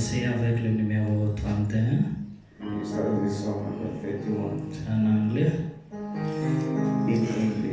commencer avec le numéro 31. We start with song number 31 En anglais. in English.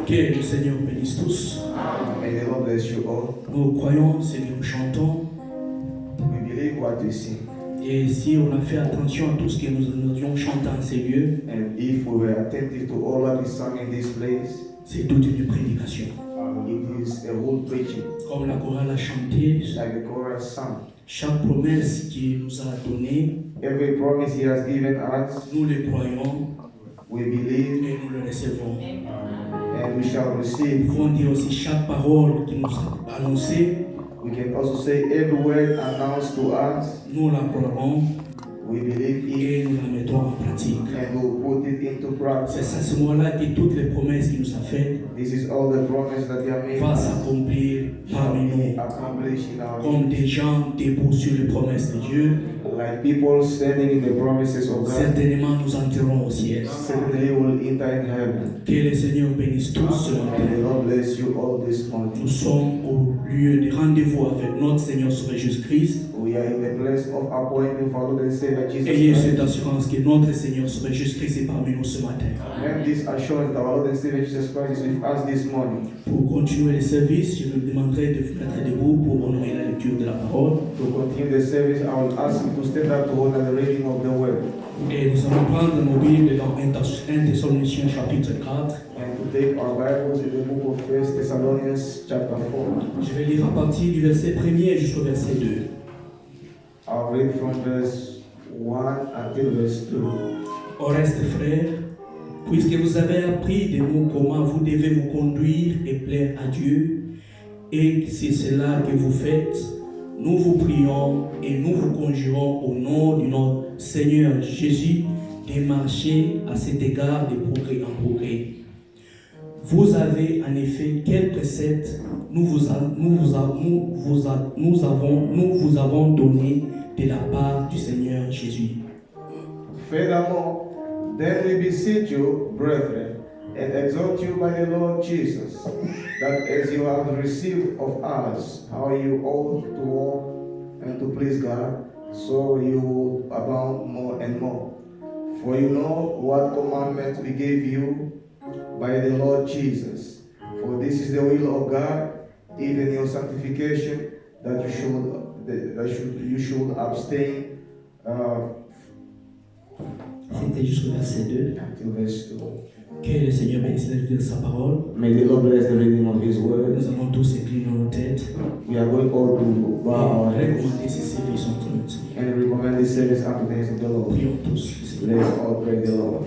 Que le Seigneur bénisse tous. May the Lord bless you all. Nous croyons, Seigneur, nous chantons. We believe what we sing. Et si on a fait attention à tout ce que nous avions chanté en ces lieux, And if we were attentive to all that we sang in this place, c'est toute une prédication. it is a whole preaching, Comme la chorale a chanté, like the chorus sang. chaque promesse qu'il nous a donnée, Every promise He has given us, nous les croyons we believe et nous le recevons. and we shall Nous receive. pouvons dire aussi chaque parole qu'il nous a annoncée, We can also say every word announced to us, nous la croirons we believe it et nous la mettons en pratique. and we'll put it into C'est practice. à ce moment-là que toutes les promesses qu'il nous a faites This is all the promise that He has made vont us s'accomplir shall parmi be nous. accomplished in our Comme des gens debout sur les promesses de Dieu, like people standing in the promises of God. certainement nous entrerons au ciel. Certainly will enter in heaven. Que le Seigneur bénisse tous ce And matin. the Lord bless you all this morning. Nous sommes au lieu de rendez-vous avec notre Seigneur Sauveur Jésus-Christ. We are in the place of appointment for Lord and Savior Jesus Ayez Christ. cette assurance que notre Seigneur Sauveur Jésus-Christ est parmi nous ce matin. Have this assurance that our Lord and Savior Jesus Christ is with us this morning. Pour continuer le service, je vous demanderai de vous mettre debout pour honorer la lecture de la parole. To continue the service, I will ask you to stand up to honor the reading of the word Et nous allons prendre nos Bibles dans 1 Thessaloniciens chapitre 4. and to take our Bibles in the book of 1 Thessalonians chapter 4. Je vais lire à partir du verset 1er jusqu'au verset 2. I'll read from verse 1 until verse 2. Au reste, frères, puisque vous avez appris de nous comment vous devez vous conduire et plaire à Dieu, et c'est cela que vous faites, nous vous prions et nous vous conjurons au nom de notre Seigneur Jésus de marcher à cet égard de progrès en progrès. Vous avez en effet quels préceptes nous vous avons donné de la part du Seigneur Jésus. Furthermore, then we beseech you, brethren, and exhort you by the Lord Jesus, that as you have received of us how you ought to walk and to please God, so you will abound more and more. For you know what commandment we gave you by the Lord Jesus. For this is the will of God, even your sanctification, that you should abstain C'était jusqu'au verset 2. until verse 2. Que le Seigneur bénisse la lecture de sa parole. May the Lord bless the reading of His word. Nous allons tous incliner nos têtes We are going all to bow our et heads recommander ces services entre nous. and recommend this service unto the hands of the Lord. Prions tous. Let's all pray the Lord.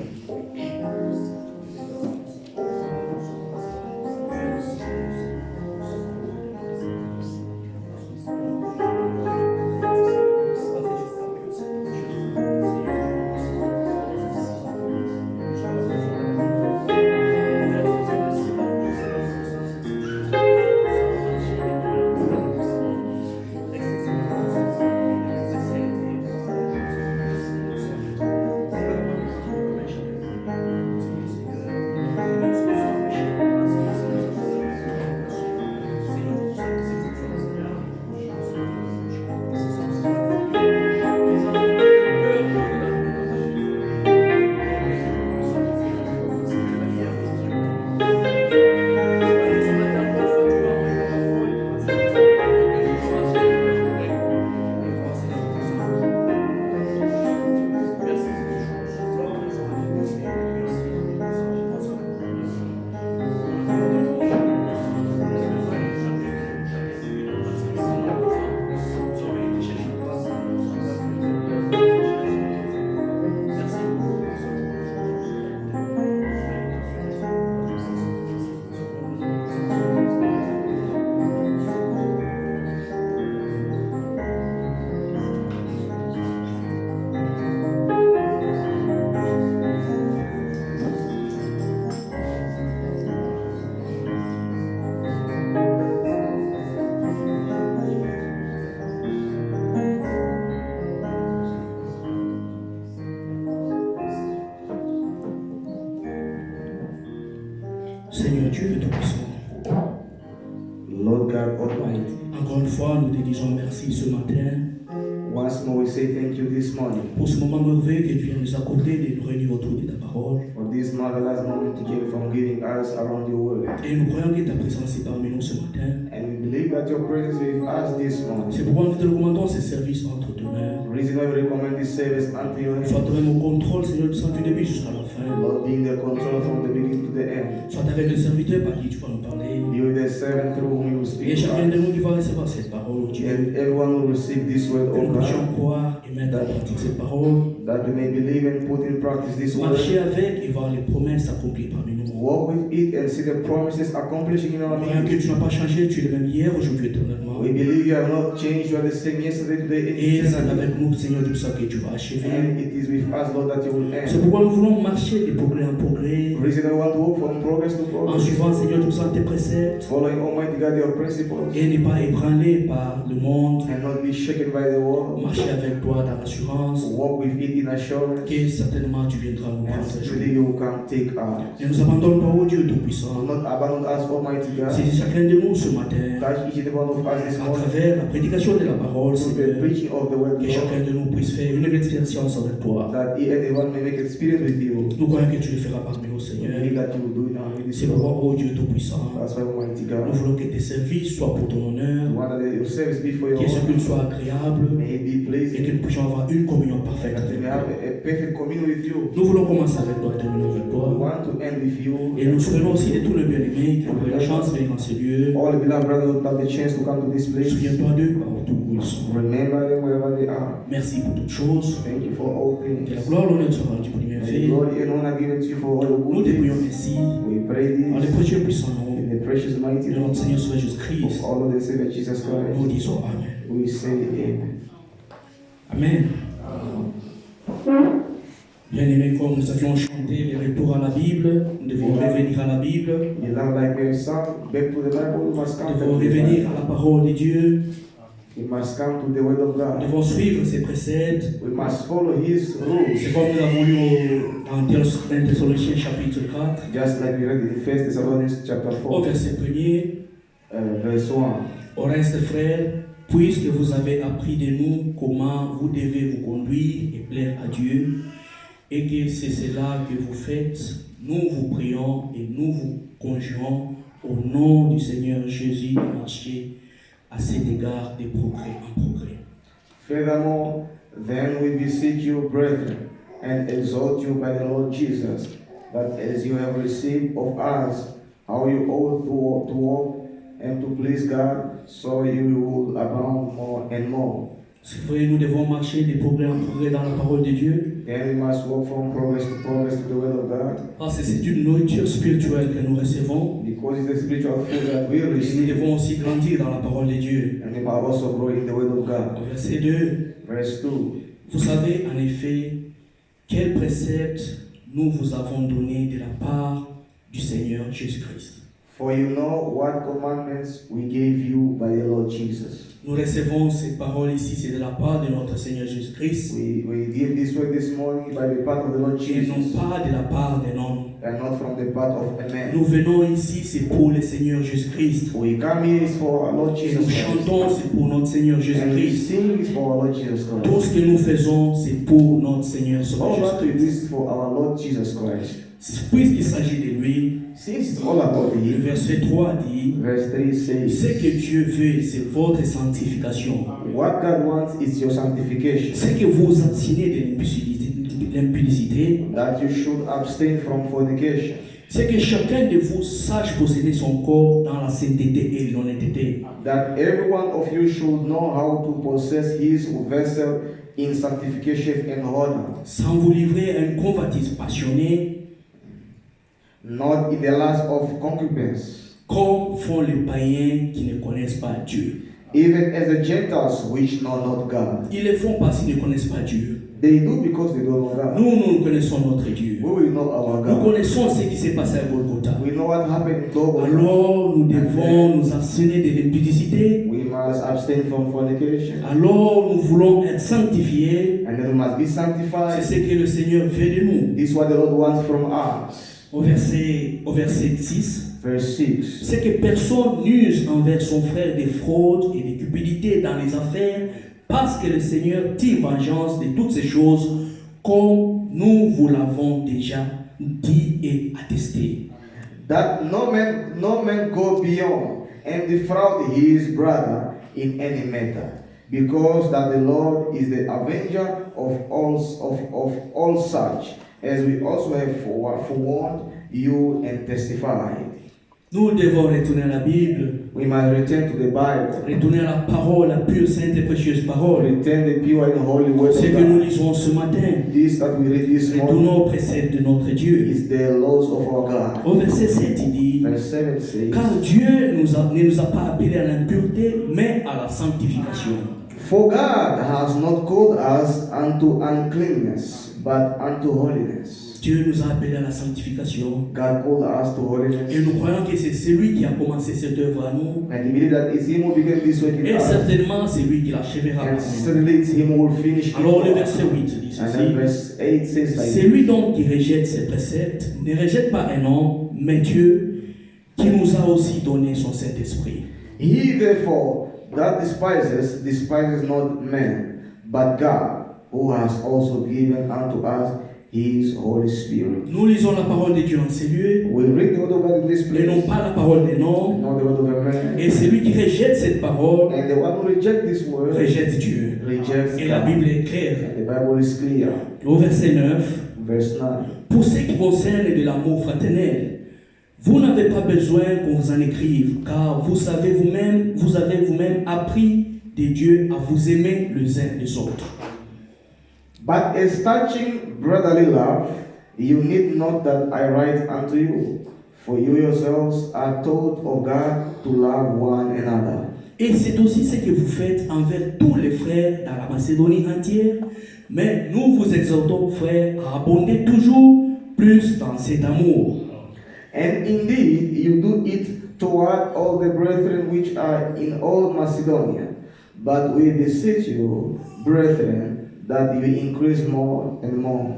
Seigneur Dieu de Tout-Puissant, Lord God Almighty, encore une fois, nous te disons merci ce matin once Once more, we say thank you this morning pour ce moment merveilleux que tu viens nous accorder de nous réunir autour de ta parole. for this marvelous moment to give from giving us around your word. Et nous croyons que ta présence est parmi nous ce matin. And we believe that your presence is with us this morning. C'est pourquoi nous te recommandons ce service entre tes mains. The reason why we recommend this service unto your Sois hands, toi-même au contrôle, Seigneur, du sang du début jusqu'à la fin. Lord, being the control from the beginning to the end. Sois avec le serviteur par qui tu vas nous parler. Be with the servant through whom you will Et speak to chacun de us. nous qui va recevoir cette parole, oh Dieu. And everyone will receive this word, Que O nous puissions God, croire et mettre en pratique cette parole. that we may believe and put in practice this word. Marcher avec et voir les promesses s'accomplir parmi nous. Walk with it and see the promises accomplishing in our Nous croyons que lives. tu n'as pas changé, tu es le même hier, aujourd'hui, éternellement. We believe you have not changed. You are the same yesterday, today, and Et c'est eternally. avec nous, Seigneur, tout ça que tu vas achever. And it is with us, Lord, that you will C'est end. pourquoi nous voulons marcher de progrès en progrès, The reason I want to walk from progress to en progress, suivant, Seigneur, tout ça tes préceptes, following Almighty God, your principles, et ne pas ébranlé par le monde. and not be shaken by the world. Marcher avec toi dans l'assurance Walk with it in assurance, que certainement tu viendras nous and prendre un jour. truly you will come take us. Ne nous abandonne pas, ô Dieu Do Tout-Puissant. not abandon us, Almighty God. C'est chacun de nous ce matin, Touch each and every one of us this à morning, travers la prédication de la parole, through the Seigneur, preaching of the word, que Lord, chacun de nous puisse faire une expérience avec toi. that each and every one may make experience with you. Nous croyons que tu le feras parmi nous, We Seigneur. believe that you will do it now in this C'est pourquoi, world. ô Dieu Tout-Puissant, That's why, Almighty nous God, voulons que tes services soient pour ton we honneur, want that your service be for your que ce honor. culte soit agréable May it be et pleasing, que nous puissions avoir une communion parfaite that we avec may toi. have a perfect communion with you. Nous voulons commencer avec toi, terminer avec We toi. want to end with you. Et nous souhaitons aussi de tous les bien-aimés qui ont eu la chance de venir dans ce lieu. All the beloved brothers who have the chance to come to this place, Souviens-toi d'eux partout où ils sont. remember them wherever they are. Merci pour toutes choses. Thank you for all Que la things. gloire et l'honneur soient rendus pour les And the bienfaits. glory and honor given to you for all your Nous good te things. prions ainsi, We pray dans le this précieux et puissant nom in the precious mighty de name notre Seigneur Sauveur of Jésus-Christ. our Lord and Savior Jesus Nous Christ. disons Amen. We say amen. Amen. Bien-aimés, comme nous avions chanté les retours à la Bible, nous devons revenir à la Bible, You know, like we have sung, back to the Bible, we must nous come devons back to the revenir Bible. à la parole de Dieu, We must come to the Word of nous God. devons suivre ses préceptes. We must follow His rules. C'est comme nous avons lu en 1 Thessaloniciens chapitre 4, Just like we read in 1 Thessalonians chapter au 4, verset 1er. verse 1. Au reste, frères, puisque vous avez appris de nous comment vous devez vous conduire et plaire à Dieu, et que c'est cela que vous faites, nous vous prions et nous vous conjurons au nom du Seigneur Jésus de marcher à cet égard de progrès en progrès. Furthermore, then we beseech you, brethren, and exhort you by the Lord Jesus, that as you have received of us how you ought to walk and to please God, so you will abound more and more. Frères, nous devons marcher de progrès en progrès dans la parole de Dieu, Then we must walk from progress to the Word of God, parce que c'est une nourriture spirituelle que nous recevons, because it's the spiritual food that we et nous receive, devons aussi grandir dans la parole de Dieu. and we must also grow in the Word of God. Au verset 2, Verse 2. vous savez en effet quels préceptes nous vous avons donnés de la part du Seigneur Jésus-Christ. For you know what commandments we gave you by the Lord Jesus. Nous recevons cette parole ici, c'est de la part de notre Seigneur Jésus-Christ, We give this word this morning by the part of the Lord et non Jesus, pas de la part d'un homme. and not from the part of a man. Nous venons ici, c'est pour le Seigneur Jésus-Christ. We come here is for our Lord Et Jesus nous Christ, chantons, c'est pour notre Seigneur and we Jésus-Christ. sing is for our Lord Jesus Tout Christ. ce que nous faisons, c'est pour notre Seigneur Sauveur All that we do Jésus-Christ. is for our Lord Jesus Christ. Puisqu'il s'agit de lui, Since it's all about le Him, verset 3 dit, verse 3 ce que says, Dieu veut, c'est votre sanctification. what God wants is your sanctification, C'est que vous abstenez de l'impudicité. that you should abstain from fornication, C'est que chacun de vous sache posséder son corps dans la sainteté et l'honnêteté. that every one of you should know how to possess his vessel in sanctification and honor, Sans vous livrer à une convoitise passionnée, not in the lust of concubines, comme font les païens qui ne connaissent pas Dieu. even as the Gentiles which know not God. Ils le font parce qu'ils ne connaissent pas Dieu. They do because they don't know God. Nous connaissons notre Dieu. We will know our Nous God. connaissons ce qui s'est passé à Golgotha. We know what happened in Golgotha. Alors, nous devons nous abstenir de l'impudicité. We must abstain from fornication. Alors, nous voulons être sanctifiés. And then we must be C'est sanctified. ce que le Seigneur veut de nous. This is what the Lord wants from us. Au verset 6. Verse 6. C'est que personne n'use envers son frère des fraudes et des cupidités dans les affaires parce que le Seigneur tire vengeance de toutes ces choses, comme nous vous l'avons déjà dit et attesté. That no man go beyond and defraud his brother in any matter, because that the Lord is the avenger of all such, as we also have forewarned you and testified. Nous devons retourner à la Bible, We must return to the Bible, retourner à la parole, la pure, sainte et précieuse parole. return the pure and holy word Ce of que nous God. lisons ce matin, This that we read this morning retournons au précepte de notre Dieu. is the laws of our God. Au verset 7, il dit, Verse 7 says, car Dieu ne nous a pas appelés à l'impureté, mais à la sanctification. For God has not called us unto uncleanness, but unto holiness. Dieu nous a appelés à la sanctification. God called us to holiness. Et nous croyons que c'est celui qui a commencé cette œuvre à nous. And we believe that it's Him who began this work in Et us. certainement, c'est lui qui l'achèvera. And certainly it's Him who will finish it. Alors, le for us. verset 8 dit And then ceci. verse 8 says like C'est lui donc qui rejette ses préceptes, ne rejette pas un homme, mais Dieu qui nous a aussi donné son Saint-Esprit. He therefore that despises not man, but God, who has also given unto us His Holy Spirit. Nous lisons la parole de Dieu en ces lieux, We read the word of God in this et non place, pas la parole des hommes. not the word of a man. Et celui qui rejette cette parole, And the one who rejects this word rejette Dieu. rejects Et la God. Bible est claire. And the Bible is clear. Au verset 9, Verse 9. pour ce qui concerne de l'amour fraternel, vous n'avez pas besoin qu'on vous en écrive, car vous avez vous-même appris de Dieu à vous aimer les uns les autres. But as touching brotherly love, you need not that I write unto you, for you yourselves are taught of God to love one another. Et c'est aussi ce que vous faites envers tous les frères dans la Macédonie entière. Mais nous vous exhortons, frères, à abonder toujours plus dans cet amour. And indeed, you do it toward all the brethren which are in all Macedonia. But we beseech you, brethren, that you increase more and more.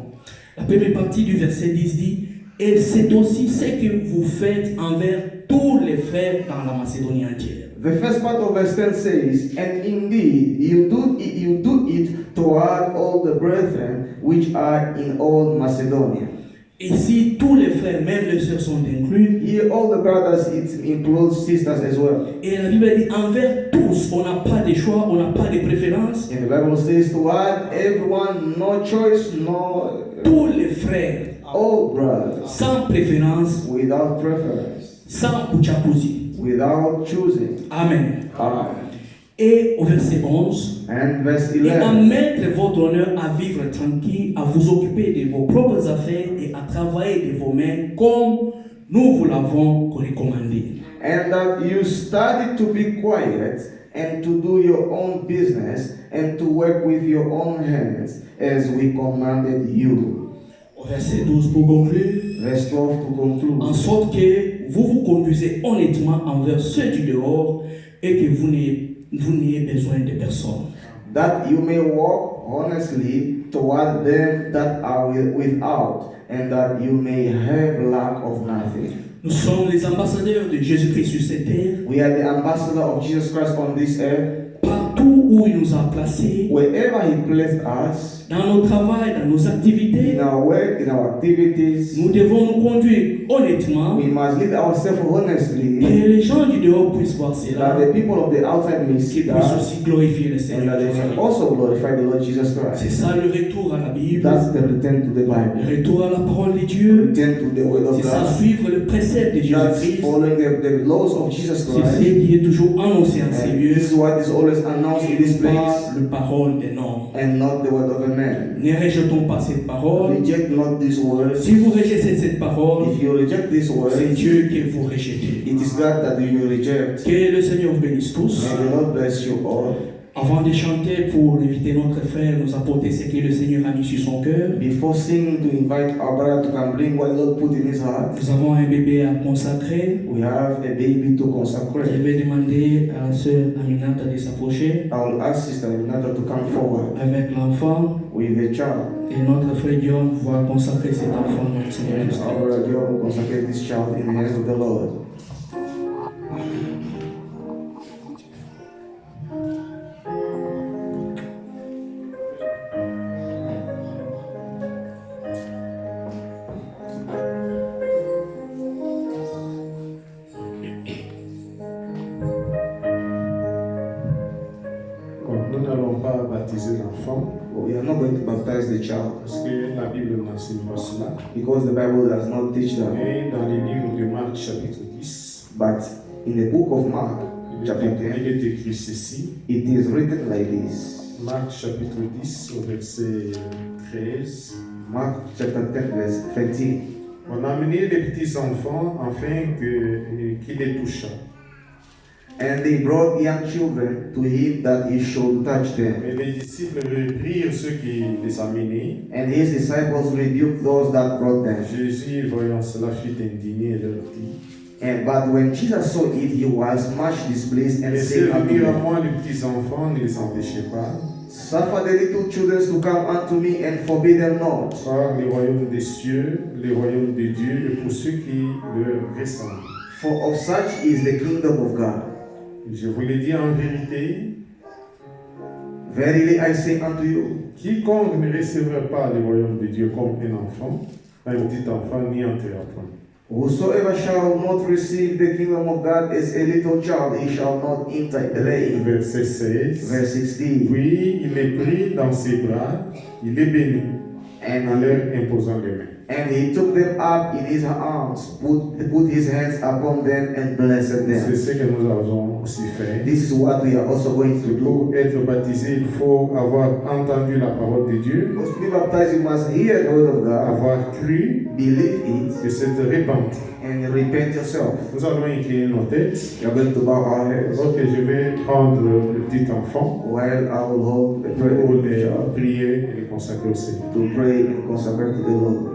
La première partie du verset 10 dit, et c'est aussi ce que vous faites envers tous les frères dans la Macédonie entière. The first part of verse 10 says, and indeed you do it toward all the brethren which are in all Macedonia. Et si tous les frères, même les sœurs sont inclus, Here all the brothers, it includes sisters as well. et la Bible dit envers tous, on n'a pas de choix, on n'a pas de préférence. And the Bible says toward everyone, no choice, no Tous les frères, all brothers, sans préférence, without preference, sans uchaguzi. without choosing. Amen. Amen. Et au verset 11, And verse et à 11. mettre votre honneur à vivre tranquille, à vous occuper de vos propres affaires et à travailler de vos mains comme nous vous l'avons recommandé. And that you study to be quiet and to do your own business and to work with your own hands as we commanded you. Au verset 12 pour conclure, Verse 12 to conclude. en sorte que vous vous conduisez honnêtement envers ceux du dehors et que vous n'ayez besoin de personne. That you may walk honestly toward them that are without, and that you may have lack of nothing. Nous sommes les ambassadeurs de Jésus-Christ sur cette terre. We are the ambassador of Jesus Christ on this earth. Partout où il nous a placés, Wherever He placed us, dans nos travails, dans nos activités, in our work, in our activities, nous devons nous conduire honnêtement, we must lead ourselves honestly, que les gens du dehors puissent voir that cela, the people of the outside may see qu'ils puissent that, aussi glorifier le and Seigneur that they may Jésus-Christ. also glorify the Lord Jesus C'est Christ. ça le retour à la Bible, That's the return to the le Bible. retour à la parole de Dieu. Return to the Word of C'est ça, God. suivre le précepte de That's Jésus-Christ. following the laws of Jesus C'est ce Christ. qui est toujours annoncé en ces And lieux. this is what is always announced in this Pas place, la parole des noms. and not the word of a man. Ne rejetons pas cette parole. Reject not this word. Si vous rejetez cette parole, If you reject this word, c'est it Dieu que vous rejetez. is God that you will reject. Que le Seigneur vous bénisse tous. May the Lord bless you all. Avant de chanter pour inviter notre frère nous apporter ce que le Seigneur a mis sur son cœur, Before singing, to invite our brother to come bring what the Lord put in his heart, nous avons un bébé à consacrer. we have a baby to Je consecrate. vais demander à la sœur Aminata de s'approcher I will ask Sister Renata to come forward avec l'enfant with the child. et notre frère Guillaume va consacrer cet enfant dans le Seigneur And Christ. our brother John will consecrate this child in the hands of the Lord. l'enfant, we are not going to baptize the child parce que la Bible n'enseigne pas cela. because the Bible does not teach that. Mais dans les livres de Marc chapitre 10, But in the book of Mark, chapter 10, il est écrit ceci. it is written like this. Marc chapitre 10 au verset 13. Mark chapter 10, verse 13. On a amené les petits enfants afin qu'il les touchât. And they brought young children to him that he should touch them. Et les disciples reprirent ceux qui les amenaient. And his disciples rebuked those that brought them. Jésus, voyant cela, fut indigné et leur dit: But when Jesus saw it, he was much displeased and Laissez said unto venir à them, moi les petits enfants, ne les empêchez pas, Suffer the little children to come unto me and forbid them not. car les royaumes des cieux, les royaumes de Dieu, est pour ceux qui leur ressemblent. For of such is the kingdom of God. Je vous le dis en vérité, Verily I say unto you, quiconque ne recevra pas le royaume de Dieu comme un enfant, un petit enfant, n'y entrera point. whosoever shall not receive the kingdom of God as a little child, he shall not enter therein. Verset 16. Verse 16. Puis il les prit dans ses bras, il les bénit, en leur imposant les mains. And he took them up in his arms, put his hands upon them, and blessed C'est them. ce que nous avons aussi fait. This is what we are also going to do. Pour être baptisé, il faut avoir entendu la parole de Dieu, Because to be baptized, you must hear the word of God, avoir cru believe it, et s'être repenti. and repent yourself. Nous allons incliner nos têtes. We are going to bow our heads Ok, je vais prendre le petit enfant while I will hold the pour prayer les child prier et les consacrer au Seigneur. to pray and consecrate to the Lord.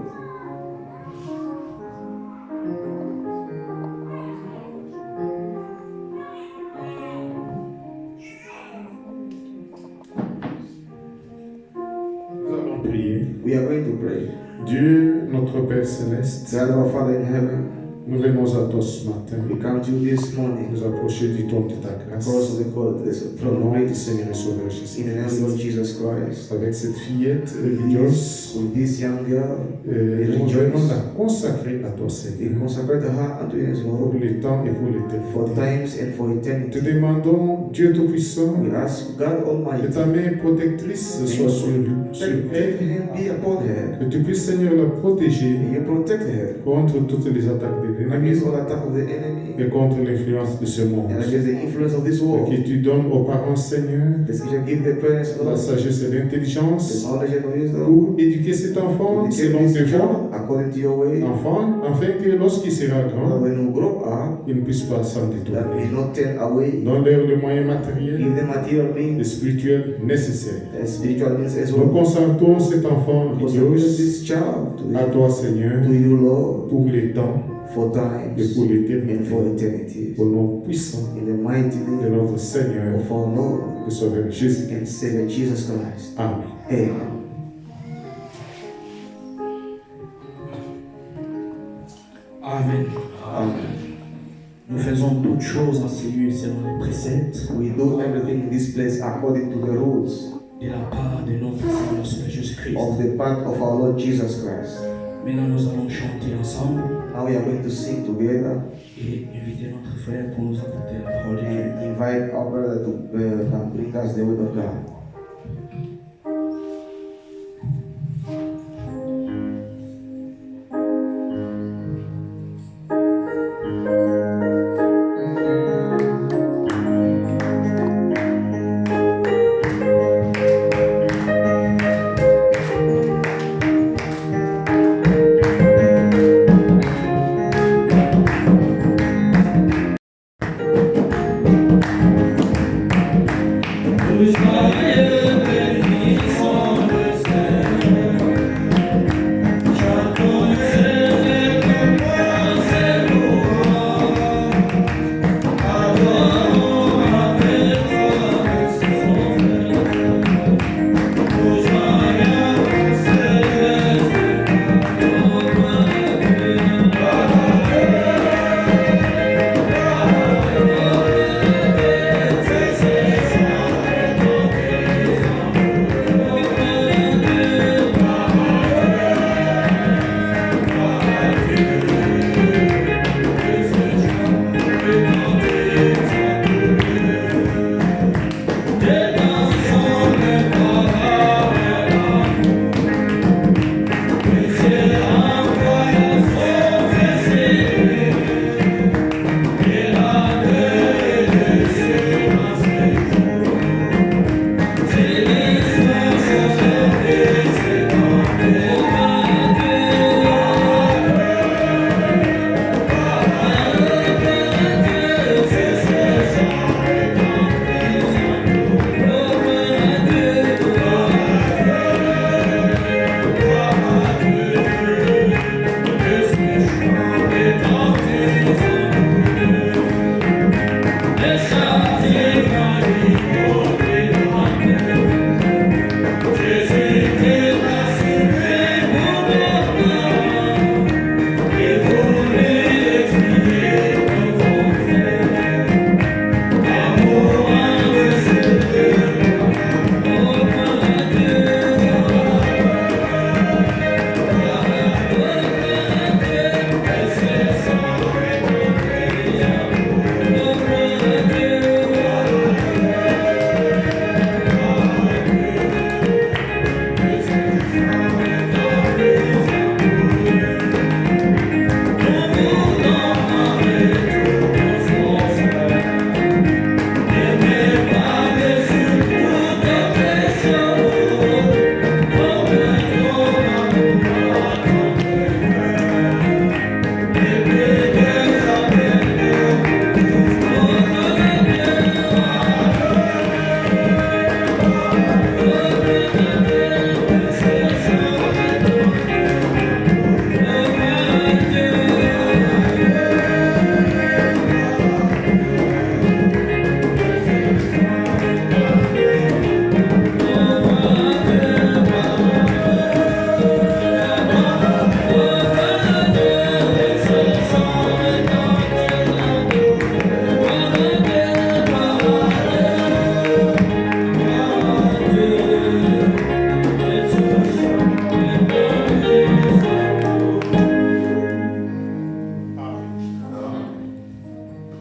Nous allons prier. We are going to pray. Dieu, notre Père Céleste, God our Father in heaven, nous venons à toi ce matin, we come to you this morning, nous approcher du trône de ta grâce. across the court, this Au throne of nom du grace, Seigneur et Sauveur in the name of Jésus-Christ. Jesus Christ. Avec cette fillette religieuse, With this young girl, nous venons la consacrer à toi, we Seigneur, consecrate her unto his pour Lord le temps et pour for l'éternité. times and for Te eternity. demandons, Dieu Tout-Puissant, We ask God que Almighty, ta main protectrice soit sur let elle, him be upon her, que tu puisses, Seigneur, la protéger and you protect her contre toutes les attaques de l'ennemi against all attack of the enemy et contre l'influence de ce monde. and against the influence of this Et world. que tu donnes aux parents, Seigneur, That you shall give the parents la Lord, sagesse et the l'intelligence knowledge and wisdom, pour éduquer cet enfant to selon this tes voies, child according to your way, enfant, afin que lorsqu'il sera that grand, when you grow up, il ne puisse pas s'en that détourner. will not turn away. Donne-leur les moyens matériels Give them material et means spirituels nécessaires. and spiritual means as Nous well. consacrons cet enfant Consecrate Dios this child à toi, Seigneur, to you, Lord, pour les temps for et times pour and l'éternité. for eternity. Au nom puissant In the mighty de name notre Seigneur of our Lord et Sauveur Jésus. and Savior Jesus Christ. Amen. Amen. Amen. Amen. Nous faisons toutes choses en ce lieu selon les préceptes We do everything in this place according to the rules de la part de notre Seigneur Seigneur Jésus-Christ. of the path of our Lord Jesus Christ. Maintenant, nous allons chanter ensemble Now we are going to sing together et inviter notre frère pour nous apporter la parole de Dieu. and invite our brother to come bring us the word of God. Who's my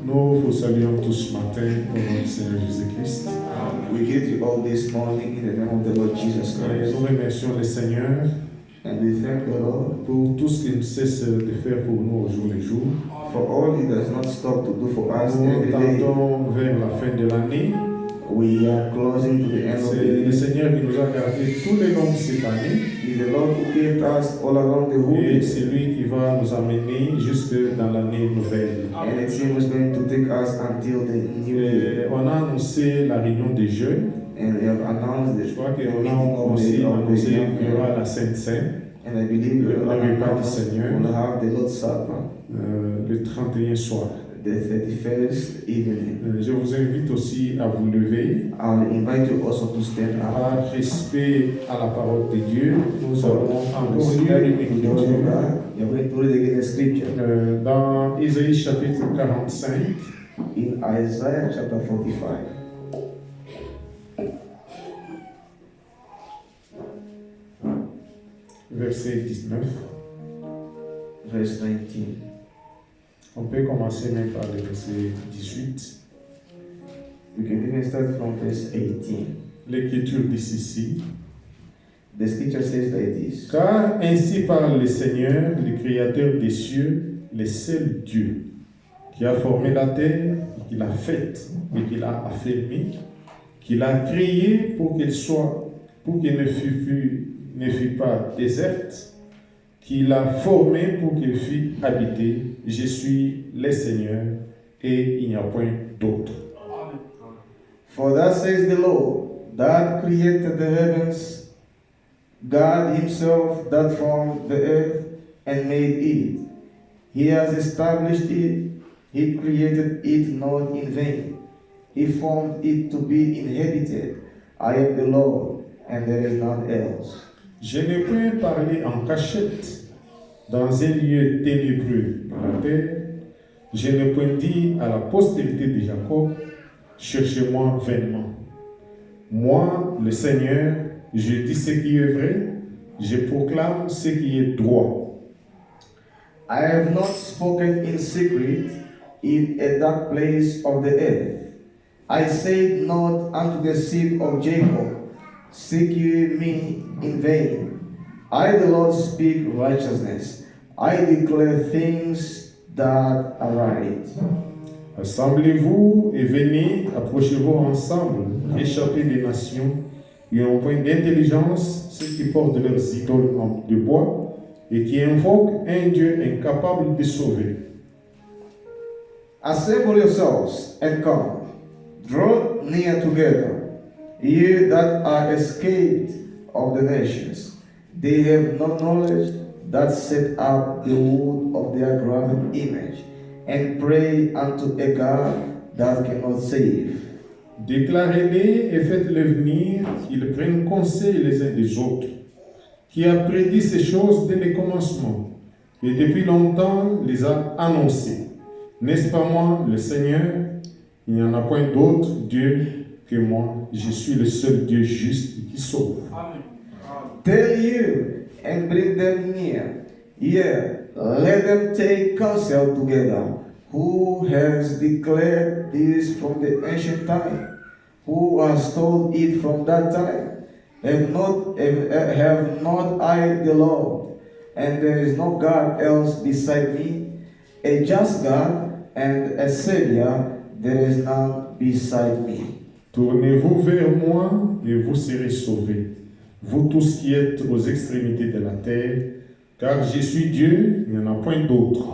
Nous vous saluons tous ce matin au nom du Seigneur Jésus-Christ. We greet you all this morning in the name of the Lord Jesus Et Christ. nous remercions le Seigneur And we thank the Lord pour tout ce qu'il ne cesse de faire pour nous au jour le jour. for all He does not stop to do for us Nous every day. tendons vers la fin de l'année. We are closing to the end of the C'est le year. Seigneur qui nous a gardés tout le long de cette année. It's the Lord who kept us all along the whole Et year. c'est lui qui va nous amener jusque dans l'année nouvelle. And it's Him who's going to take us until the new year. Et on a annoncé la réunion des jeunes. And we have announced Je the crois qu'on meeting a of aussi annoncé young qu'il y men. aura la Sainte Seine And I believe we will Le repas du announce Seigneur. we'll have the Lord's Supper le 31 soir. the 31st evening. Je vous invite aussi à vous lever. I'll invite you also to stand up. Par respect à la parole de Dieu, nous allons encore Respect lire une to the word of écriture God. You're going to read again the scripture dans Isaïe chapitre 45, in Isaiah chapter 45. verset 19. Verse 19. On peut commencer même par le verset 18. We can even start from verse 18. L'écriture dit ceci. The scripture says like this. Car ainsi parle le Seigneur, le Créateur des cieux, le seul Dieu, qui a formé la terre, qui l'a faite et qui l'a affermie, qui l'a créée pour qu'elle ne fût pas déserte, qui l'a formée pour qu'elle fût habitée. Je suis le Seigneur et il n'y a point d'autre. For thus says the Lord, that created the heavens, God Himself that formed the earth and made it. He has established it, He created it not in vain. He formed it to be inhabited. I am the Lord, and there is none else. Je n'ai point parlé en cachette dans un lieu ténébreux de la terre. Je n'ai point dit à la postérité de Jacob, cherchez-moi vainement. Moi, le Seigneur, je dis ce qui est vrai, je proclame ce qui est droit. I have not spoken in secret in a dark place of the earth. I said not unto the seed of Jacob, seek ye me in vain. I, the Lord, speak righteousness. I declare things that are right. Assemblez-vous et venez, approchez-vous ensemble, échappez des nations, et en point d'intelligence, ceux qui portent leurs idoles de bois et qui invoquent un Dieu incapable de sauver. Assemble yourselves and come. Draw near together, ye that are escaped of the nations. They have no knowledge that set up the wood of their graven image, and pray unto a God that cannot save. Déclarez-les et faites-les venir, qu'ils prennent conseil les uns des autres, qui a prédit ces choses dès le commencement, et depuis longtemps les a annoncées. N'est-ce pas moi, le Seigneur? Il n'y en a point d'autre Dieu que moi. Je suis le seul Dieu juste qui sauve. Tell you and bring them near. Yea, let them take counsel together. Who has declared this from the ancient time? Who has told it from that time? Have not I the Lord, and there is no God else beside me, a just God and a Savior, there is none beside me. Tournez-vous vers moi et vous serez sauvés, vous tous qui êtes aux extrémités de la terre, car je suis Dieu, il n'y en a point d'autre.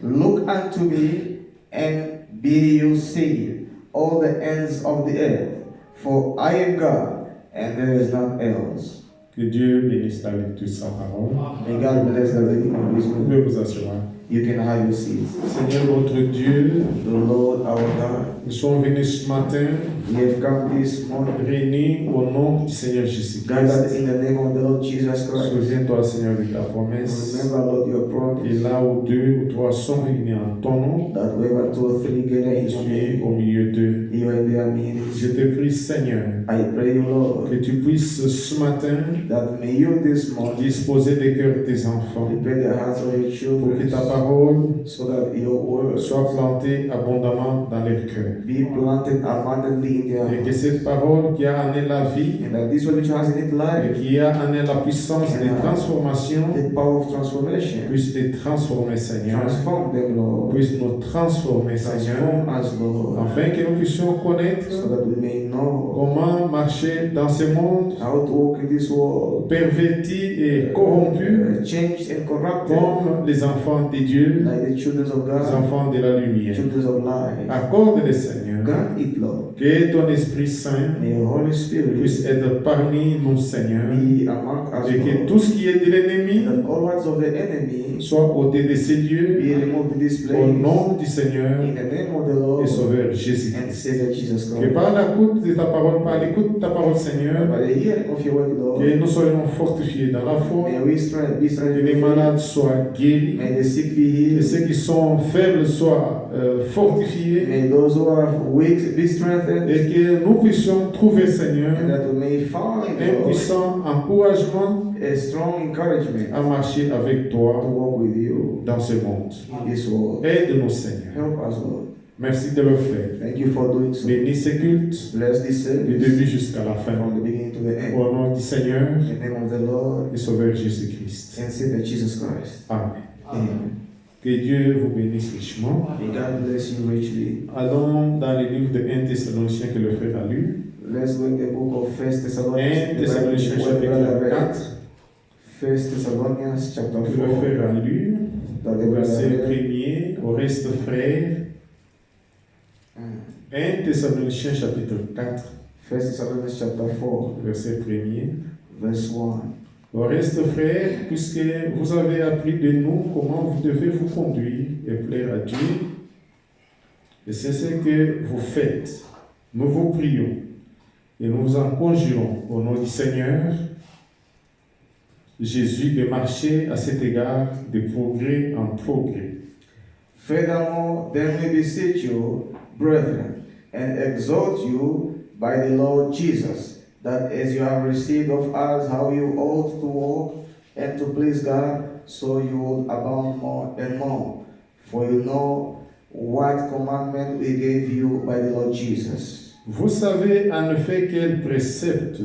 Look unto me and be you saved, all the ends of the earth, for I am God, and there is none else. Que Dieu bénisse la lecture de sa parole. May God bless the reading of His Vous word. pouvez vous asseoir. You can have your seats. Seigneur votre Dieu, The Lord our God, nous sommes venus ce matin we have come this morning, réunis au nom du Seigneur Jésus-Christ. gathered in the name of the Lord Jesus Christ. Souviens-toi, Seigneur, de ta promesse. Remember, Lord, your Et promise là où deux ou trois sont réunis en ton nom, that wherever two or three gather in je your suis name, au milieu d'eux. you you are in their Je midst. te prie, Seigneur, I pray, Lord, que tu puisses ce matin that may you this morning disposer des cœurs de tes enfants prepare the hearts of your pour que ta children parole so that your word soit plantée abondamment dans leur cœur. be planted abundantly in their Et que hearts. cette parole qui a amené la vie And that this word which has in it et life, qui a amené la puissance de transformation the power of transformation, puisse les transformer, Seigneur. transform them, Lord. Puisse nous transformer, Seigneur, Transform us, Lord, afin que nous puissions connaître so that we may know comment marcher dans ce monde how to walk in this world, perverti et corrompu changed and corrupted, comme les enfants de Dieu, like the children of les God, enfants de la lumière. children of light. Accorde-le, Seigneur, Grant it, Lord. que ton Esprit Saint May your Holy Spirit puisse être parmi nous, Seigneur, be among us, et que Lord. tout ce qui est de l'ennemi That all words of the enemy soit ôté de ces lieux be removed in this place. au nom du Seigneur In the name of the et Lord Sauveur and Jésus-Christ. Savior Jesus Que Christ. par l'écoute de ta parole, Seigneur, By the hearing of your word, Lord, que nous soyons fortifiés dans la foi, may we strive, be que strengthened. les malades soient guéris, May the sick be que healed. ceux qui sont faibles soient fortifiés, May those who are weak be strengthened. et que nous puissions trouver, Seigneur, And that we may find, un Lord, puissant encouragement a strong encouragement à marcher avec to toi walk with you dans ce monde. in this world. Aide-nous, Seigneur. Help us, Lord. Merci de le faire. Thank you for doing so. Bénis ce culte Bless this du service début jusqu'à la fin. from the beginning to the end. Au nom du Seigneur In the name of the Lord et Sauveur Jésus-Christ. and Savior Jesus Christ. Amen. Amen. Que Dieu vous bénisse richement. May God bless you richly. Allons dans le livre de 1 Thessaloniciens que le frère a lu. Let's go in the book of 1 1 Thessalonians. Thessaloniciens chapitre 4 1 Thessalonians chapter que le 4. frère a lu. That Au the verset brother read. 1er au reste frère. 1 Thessaloniciens chapitre 4 1 Thessalonians chapter 4, verset 1er. verse 1. Au reste frère, puisque vous avez appris de nous comment vous devez vous conduire et plaire à Dieu, et c'est ce que vous faites. Nous vous prions et nous vous en conjurons au nom du Seigneur Jésus de marcher à cet égard de progrès en progrès. Furthermore, then we beseech you, brethren, and exhort you by the Lord Jesus, that as you have received of us how you ought to walk and to please God, so you will abound more and more. For you know what commandment we gave you by the Lord Jesus. Vous savez en effet quel précepte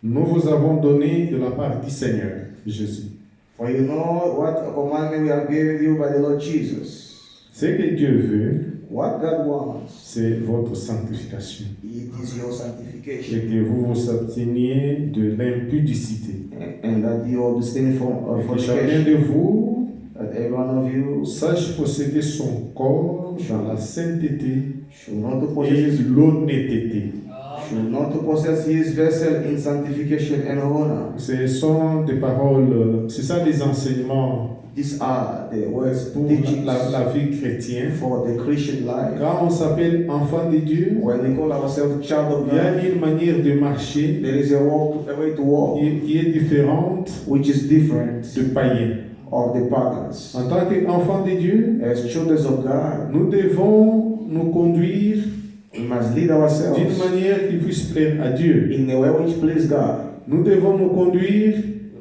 nous vous avons donné de la part du Seigneur Jésus. For you know what commandment we have given you by the Lord Jesus. Ce que Dieu veut, What God wants, c'est votre sanctification. it is your Et sanctification. que vous vous absteniez de l'impudicité. And that you abstain from Et que chacun fornication. de vous That every one of you sache posséder son corps dans la sainteté should not to et possess l'honnêteté. should not to possess his vessel in sanctification and honor. Ce sont des paroles, c'est ça les enseignements These are the words pour teachings la vie chrétienne. for the Christian life. Quand on s'appelle enfant de Dieu, When we call ourselves child of il y a God, une manière de marcher there is a way to walk qui est différente which is different de païens. of the pagans. En tant qu'enfant de Dieu, As children of God, nous devons nous conduire we must lead d'une ourselves manière qui puisse plaire à Dieu. in a way which please God. Nous devons nous conduire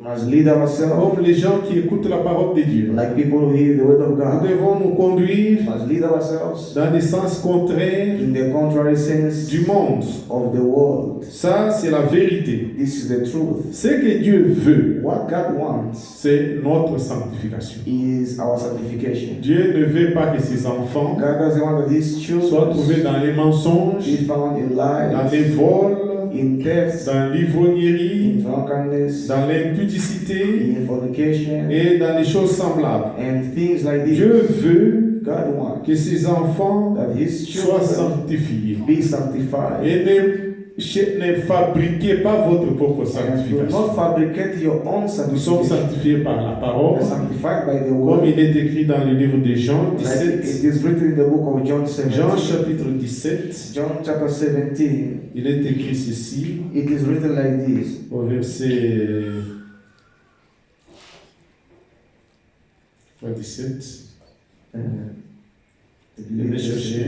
We must lead ourselves comme les gens qui écoutent la parole de Dieu. like people who hear the word of Nous God. devons nous conduire We must lead ourselves dans le sens contraire in the contrary sense du monde. of the world. Ça, c'est la vérité. This is the truth. Ce que Dieu veut, What God wants c'est notre sanctification. is our sanctification. Dieu ne veut pas que ses enfants God doesn't want that His soient children trouvés dans les mensonges, be found in dans lies, les vols, in theft, dans in l'ivrognerie, drunkenness, dans l'impudicité in fornication, et dans les choses semblables. and things like this. Dieu veut God wants que ses enfants that His soient children sanctifiés. be sanctified. Et ne fabriquez pas votre propre And do sanctification. not fabricate your own Nous sommes sanctification. sanctifiés par la parole, You're sanctified by the comme word. il est écrit dans le livre de Jean Like 17. it is written in the book of John 17. Jean chapitre 17, John chapter 17. il est écrit ceci It is written like this. au verset 17. Je vais chercher.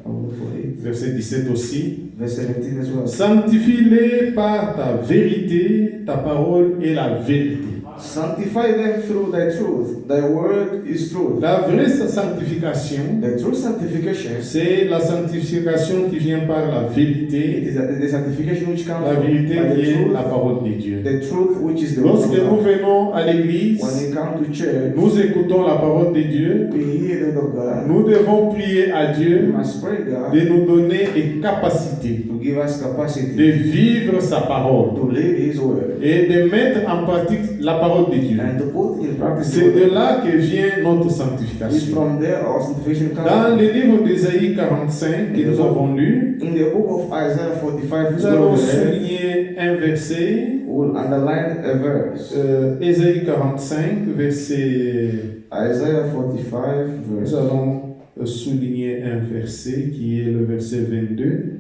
I will look for it. Verset 17 aussi. Verse 17 as well. Sanctifie-les par ta vérité, ta parole est la vérité. Sanctify them through thy truth. Thy word is truth. La vraie sanctification, The true sanctification, c'est la sanctification qui vient par la it vérité, is the sanctification which comes la vérité by qui the est truth, la parole de Dieu. the truth which is the word Lorsque of nous God. venons à l'église, When we come to church, nous écoutons la parole de Dieu, we hear the word of God. nous devons prier à We Dieu must pray God de nous donner les capacités to give us de capacity vivre sa parole to live His word et de mettre en pratique la parole de Dieu. and to put in practice C'est the de word. là que vient notre It's sanctification. from there our sanctification Dans comes. le livre d'Ésaïe 45 que nous avons lu, In the book of Isaiah 45, nous allons we souligner un verset, will underline a verse. Ésaïe 45, verset. Isaiah 45, Nous verse. allons souligner un verset qui est le verset 22.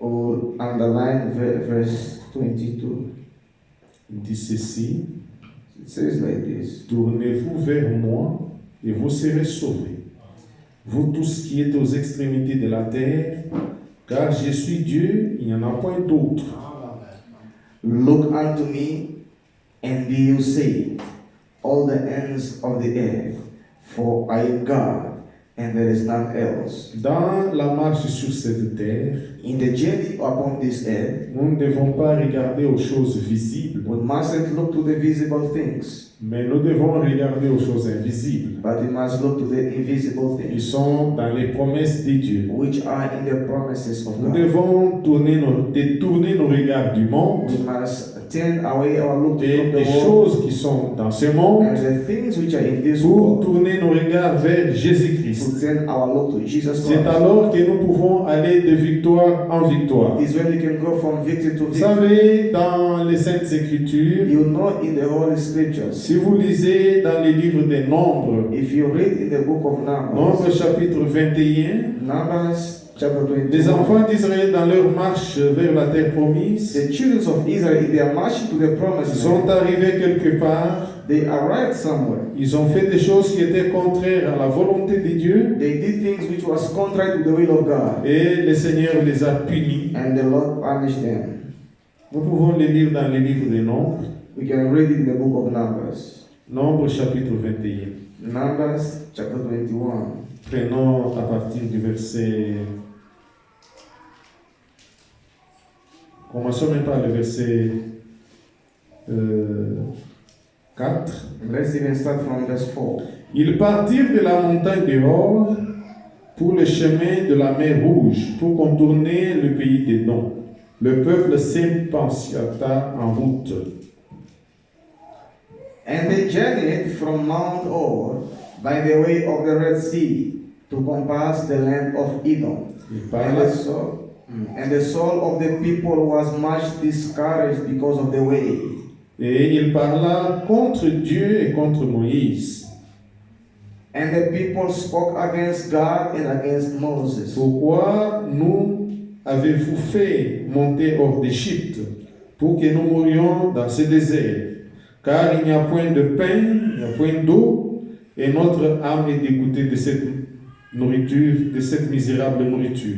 Or underline verse 22. Il dit ceci: It says like this. Tournez-vous vers moi et vous serez sauvés, vous tous qui êtes aux extrémités de la terre, car je suis Dieu, il n'y en a point d'autre. Look unto me and be you saved, all the ends of the earth, for I am God, and there is none else. Dans la marche sur cette terre, In the journey upon this earth, nous ne devons pas regarder aux choses visibles, we mustn't look to the visible things, mais nous devons regarder aux choses invisibles, but we must look to the invisible qui things, sont dans les promesses de Dieu. which are in the promises of Nous God. devons détourner nos regards du monde We must turn away our look et from des the world choses qui sont dans ce monde and the things which are in this pour world, tourner nos regards vers Jésus-Christ. to turn our look to Jesus C'est Christ. alors que nous pouvons aller de victoire en victoire. Is when we can go from victory to Vous victory. savez, dans les Saintes Écritures, You know, in the Holy Scriptures, si vous lisez dans les livres des Nombres, if you read in the book of Nombres Numbers, chapitre 21, Numbers chapter 21, les enfants d'Israël dans leur marche vers la terre promise the children of Israel, they are marching to the promised sont land. arrivés quelque part. They arrived somewhere. Ils ont fait des choses qui étaient contraires à la volonté de Dieu They did things which was contrary to the will of God, et le Seigneur les a punis. and the Lord punished them. Nous pouvons les lire dans les livres des Nombres, We can read it in the book of Numbers. Nombres chapitre 21. Numbers chapter 21. Prenons à partir du verset. Commençons même par le verset 4. Let's even start from verse 4. Ils partirent de la montagne de Hor pour le chemin de la mer Rouge, pour contourner le pays d'Édom. Le peuple s'impatienta en route. And they journeyed from Mount Or by the way of the Red Sea to compass the land of Edom. Il And parle, the soul of the people was much discouraged because of the way. et il parla contre Dieu et contre Moïse. And the people spoke against God and against Moses. Pourquoi nous avez-vous fait monter hors d'Égypte pour que nous mourions dans ce désert? Car il n'y a point de pain, il n'y a point d'eau, et notre âme est dégoûtée de cette nourriture, de cette misérable nourriture.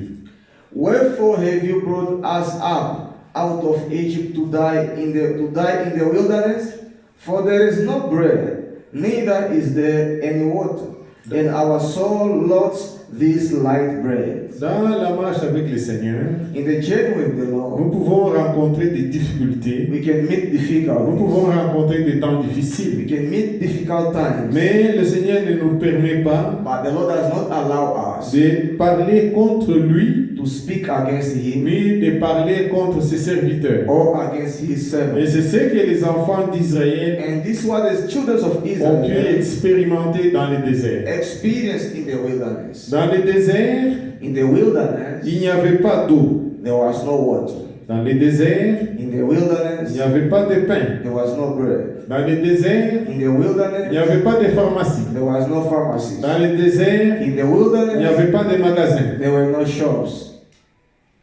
Wherefore have you brought us up out of Egypt to die in the wilderness? For there is no bread, neither is there any water, and our soul loathes this light bread. Dans la marche avec le Seigneur, In the journey with the Lord, nous pouvons rencontrer des difficultés, we can meet nous difficulties. pouvons rencontrer des temps We difficiles, can meet difficult times. mais le Seigneur ne nous permet pas But the Lord does not allow us de parler contre lui, to speak against him mais de parler contre ses serviteurs. or against his Et servants. c'est ce que les enfants d'Israël And this is what the children of ont pu Israel expérimenter dans le désert. experienced in the wilderness. Dans le désert, In the wilderness, il n'y avait pas d'eau. there was no water. Dans le désert, In the il wilderness, n'y avait pas de pain. there was no bread. Dans le désert, In the il n'y wilderness, avait pas de pharmacie. there was no pharmacies. Dans le désert, In the il n'y wilderness, avait pas de magasin. there were no shops.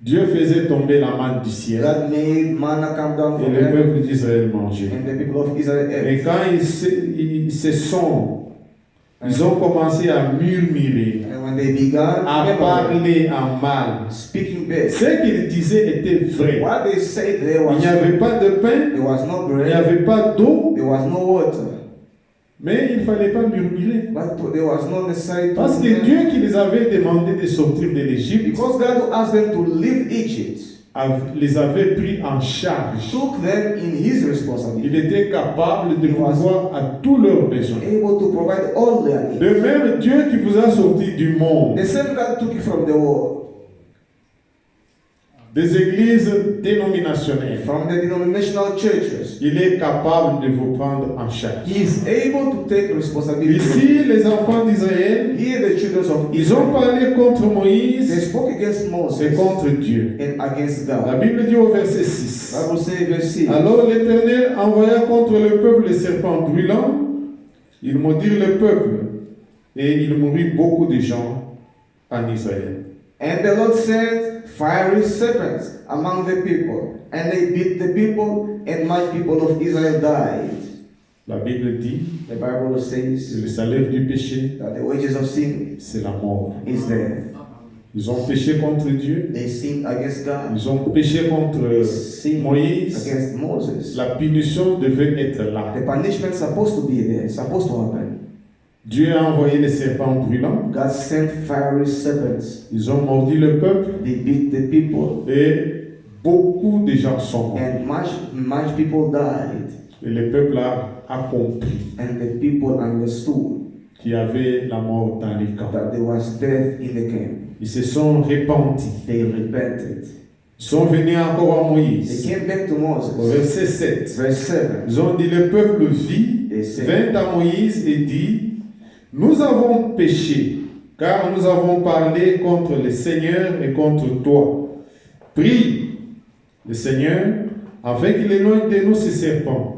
Dieu faisait tomber la manne du ciel God made manna come down et from le heaven, peuple d'Israël mangeait. and the people of Israel Et ate. quand ils se sont Ils ont commencé à murmurer, And when they began à murmuring, parler en mal. speaking bad, Ce qu'ils disaient était vrai. what they said there Il was n'y avait pas de pain, there was no il n'y bread, avait pas d'eau, there was no water, mais il ne fallait pas murmurer. but there was no necessary Parce que Dieu qui les avait demandé de sortir de l'Égypte because God asked them to leave Egypt, les avait pris en charge. took them in His Il responsibility, était capable de pourvoir à tous leurs besoins. able to provide all their needs. De même, Dieu qui vous a sorti du monde, The same God took you from the world, des églises dénominationnelles, from the denominational churches. il est capable de vous prendre en charge. He is able to take responsibility. Ici, les enfants d'Israël, Here, the children of ils ont Israel, parlé contre they Moïse spoke against et Moses contre Dieu. and against La God. Bible dit au verset 6. Bible says, verse 6. Alors l'Éternel envoya contre le peuple les serpents brûlants. Ils maudirent le peuple et il mourut beaucoup de gens en Israël. And the Lord sent fiery serpents among the people, and they beat the people, and much people of Israel died. La Bible dit The Bible que says le salaire du péché, that the wages of sin c'est la mort. is death. Ils ont péché contre Dieu. They sinned against God. Ils ont péché contre They sinned Moïse. against Moses. La punition devait être là. The punishment is supposed to be there, supposed to happen. Dieu a envoyé les serpents brûlants. God sent fiery serpents. Ils ont mordu le peuple They beat the people, et beaucoup de gens sont morts. and much people died. Et le peuple a compris And the people understood qu'il y avait la mort dans les camps. that there was death in the camp. Ils se sont repentis. They repented. Ils sont venus encore à They Moïse. came back to Au Moses. verset 7. Verse 7. Ils ont dit, le peuple vit, They said, vint à Moïse et dit, nous avons péché, car nous avons parlé contre le Seigneur et contre toi. Prie le Seigneur, afin qu'il éloigne de nous ces serpents.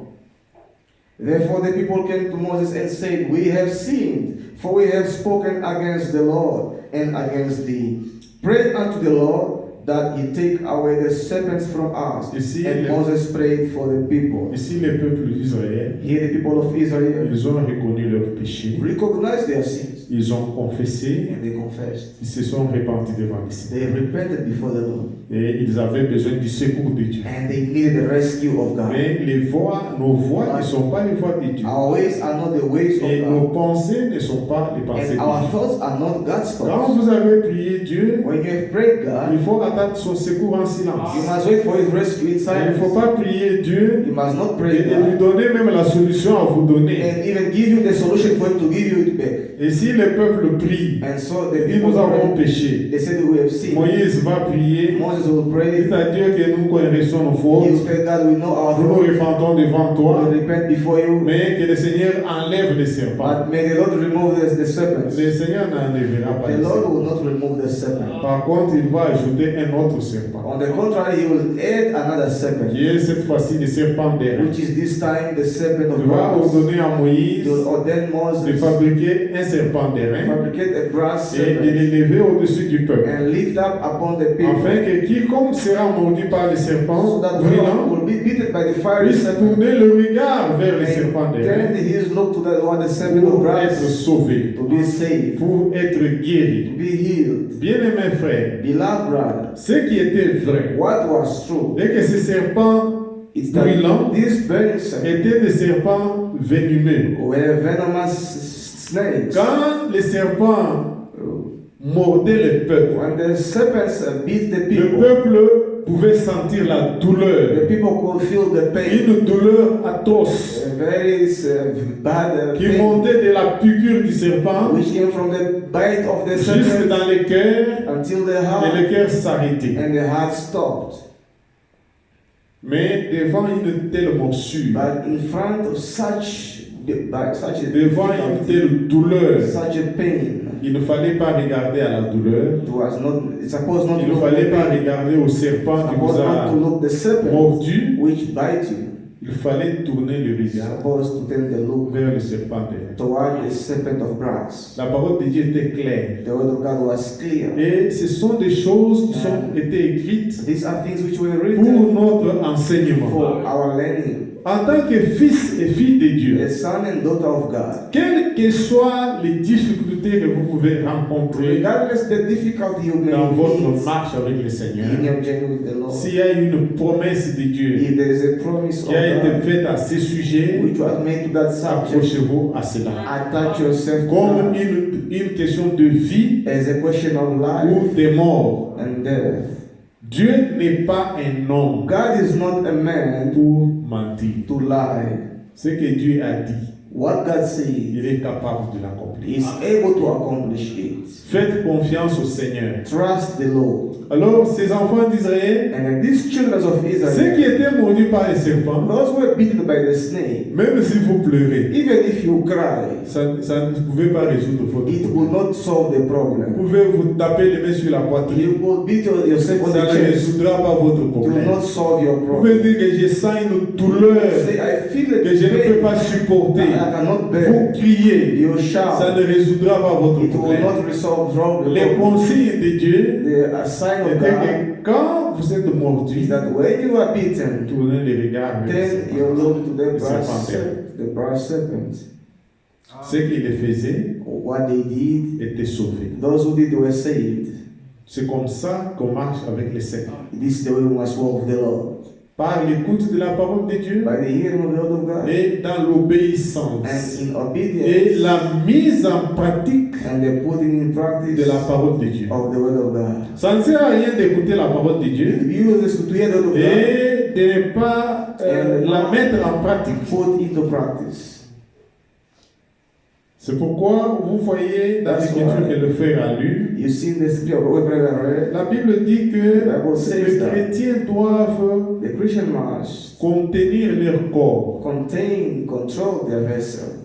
Therefore the people came to Moses and said, we have sinned, for we have spoken against the Lord and against thee. Pray unto the Lord that he take away the serpents from us. Ici, And le- Moses prayed for the people. Ici, le peuple d'Israël, Here the people of Israel ils ont reconnu leur péché, recognized their sins, ils ont confessé, and they confessed. ils se sont repentis devant le Seigneur. They repented before the Lord, Et ils avaient besoin du secours de Dieu. and they needed the rescue of God. Mais nos voix ne sont pas les voix de Dieu. Our ways are not the ways Et of nos God, pensées ne sont pas les pensées de and our Dieu. thoughts are not God's Quand thoughts. vous avez prié Dieu, When you have prayed il God, faut attendre son secours en silence. you must wait for His rescue in Il ne silence. faut pas prier Dieu You must not et pray lui God, donner même la solution à vous donner. and even give you the solution for Him to give you it back. Et si le peuple prie, And so the et people nous avons prayed. péché, They said we have sinned. Moïse va prier, Moses will pray. dit à Dieu que nous connaissons nos He fautes, said, God, we know our nous nous fault. repentons devant toi, We repent before you. mais que le Seigneur enlève les serpents. But may the Lord remove the serpents. Le Seigneur n'enlèvera pas The les Lord serpents. will not remove the serpent. Par contre, il va ajouter un autre serpent, On the contrary, He will add another serpent, qui est cette fois-ci le serpent d'airain. which is this time the serpent of Il va brass. ordonner à He Moïse will ordain de Moses fabriquer un serpent d'airain fabricate a brass et de serpent l'élever au-dessus du peuple, and lift up upon the people, afin que quiconque sera mordu par les so serpents that brûlants one will be beaten by the fiery puisse serpent tourner le regard vers les serpents and d'airain turn his look to the serpent of pour être brass sauvé, to be saved, pour être guéri. to be healed. Bien-aimés frères, Beloved brother, ce qui était vrai, what was true? c'est que ces serpents It's that brûlants these burning serpents étaient des serpents venimeux. were venomous snakes. Quand les serpents mordaient le peuple, When the serpents beat the le people, peuple pouvait sentir la the douleur, people could feel the pain, une douleur atroce a very bad qui pain, montait de la piqûre du serpent which came from the bite of the jusque serpent dans les cœurs until the et heart, les cœurs s'arrêtaient. and the heart stopped. Mais devant une telle morsure, But in front of such a devant une difficulty, telle douleur, such a pain, il ne fallait pas regarder à la douleur, it was not. It's supposed not il to ne look at fallait the pas pain. regarder au serpent qui vous Supposed not to a look the serpent mordu, which bite you. il fallait tourner le regard Supposed to turn the look vers le serpent d'airain. toward the serpent of brass. La parole de Dieu était claire. The word of God was clear. Et ce sont des choses qui ont été écrites These are things which were pour written notre enseignement. for our learning. en tant que fils et fille de Dieu, a son and daughter of God, quelles que soient les difficultés que vous pouvez rencontrer regardless the difficulty you may dans votre meet marche avec le Seigneur, in your journey with the Lord, s'il y a une promesse de Dieu if there is a promise of qui a été God faite à ce sujet, which was made to that subject, accrochez-vous à cela. attach yourself to Comme that une question de vie as a question of ou life de mort. and death. Dieu n'est pas un homme God is not a man pour mentir. to lie. Ce que Dieu a dit, What God says, il est capable de l'accomplir. He is able to accomplish it. Faites confiance au Seigneur. Trust the Lord. Alors, ces enfants d'Israël, And these children of ceux qui Israel, étaient mordus par les serpents, those who were beaten by the snake, même si vous pleurez, even if you cry, ça ne pouvait pas résoudre votre it will problème. not solve the Vous problem. pouvez vous taper les mains sur la poitrine, You will beat yourself on ça the ne chest. résoudra pas votre It will problème. not solve your Vous problem. pouvez dire que je sens une douleur Say, I feel it que je ne peux pain. pas supporter. I cannot bear. Vous criez, You ça shout. ne résoudra pas votre It will problème. not resolve the Les problem. consignes de Dieu The sign of étaient God que quand vous êtes mordu, is that when you are beaten, tournez les regards vers le turn serpent. your look to the brass Serpent. the brass serpent. Ceux qui le faisaient What they did, étaient sauvés. those who did were saved. C'est comme ça qu'on marche avec le Seigneur. This is the way we must walk with the Lord. Par l'écoute de la parole de Dieu By the hearing of the word of God et dans l'obéissance and in et obedience la mise en pratique and the putting in practice de la parole de Dieu. of the word of God. Ça ne sert à rien d'écouter la parole de Dieu If you use to hear the word of God, et de ne pas la mettre en pratique. put into practice. C'est pourquoi vous voyez dans That's l'écriture why. que le frère a lu, You see the scripture of what brother read. la Bible dit que Bible says les that. chrétiens doivent The Christian must contenir leur corps. control their vessel.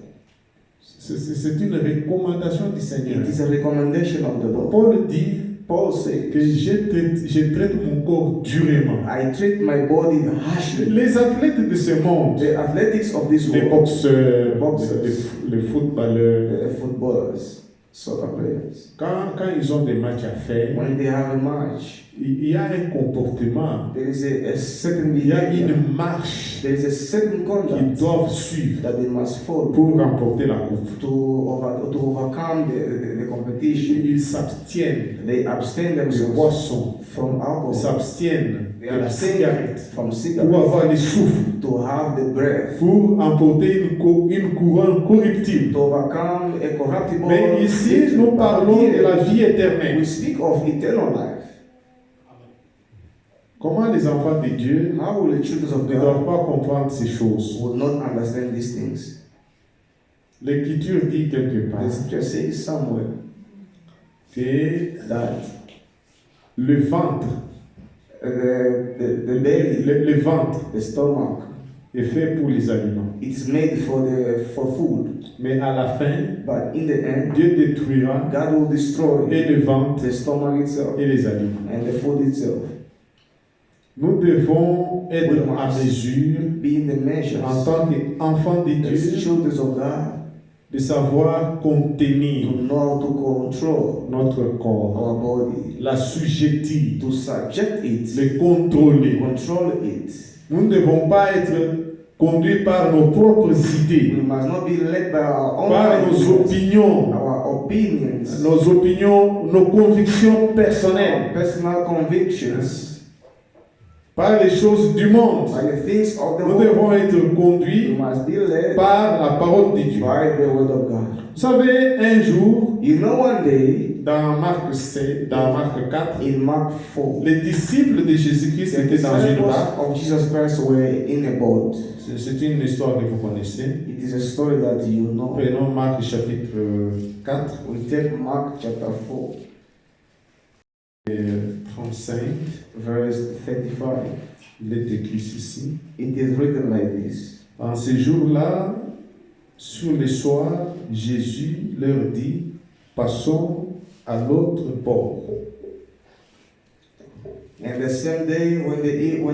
C'est une recommandation du Seigneur. It is a recommendation of the Lord. Paul dit Paul que says, je traite mon corps durement. I treat my body harshly. Les athlètes de ce monde, The athletics of this les world, boxeurs, Boxers. les footballeurs, the footballers, soccer players, quand ils ont des matchs à faire, when they have a match, il y a un comportement, there is a certain il y a behavior, une marche there is a certain qu'ils conduct doivent suivre that they must follow pour remporter la coupe. to overcome the competition. Ils s'abstiennent They abstain des themselves boissons, from ils alcohol, s'abstiennent they de la abstain cigarette from pour cigarettes, avoir le souffle, to have the breath, pour emporter une couronne corruptible. to overcome a corruptible. Mais ici, nature. nous parlons de la vie We éternelle. speak of eternal life. Comment les enfants de Dieu How will the children of ne doivent God pas comprendre ces choses? will not understand these things? L'Écriture dit quelque part The scripture says somewhere que that le ventre, the belly, le ventre the stomach, est fait pour les aliments. it is made for food, Mais à la fin, but in the end, Dieu détruira God will destroy et le ventre the stomach itself et les aliments. and the food itself. Nous devons être à mesure, Be in the measures en tant qu'enfants de as Dieu, children of God de savoir to contenir know how to control notre corps, our body, la subjecter, to subject it, le contrôler. control it. Nous ne devons pas être conduits par nos propres idées, We must not be led by our own par nos ideas, opinions, our opinions, nos convictions our personnelles, personal convictions, par les choses du monde. by the things of the Nous world. devons être We conduits must be led par la parole de Dieu. by the word of God. Vous savez, un jour, You know, one day dans Marc 4, in Mark 4, les disciples de Jésus-Christ the étaient dans une disciples barque. of Jesus Christ were in a boat. C'est une histoire que vous connaissez. It is a story that you know. Prenons Marc chapitre 4, We take Mark chapter 4, et 35. verse 35. Il est écrit ici. It is written like this. En ces jours-là, sur le soir, Jésus leur dit, passons à l'autre bord. And the same day, when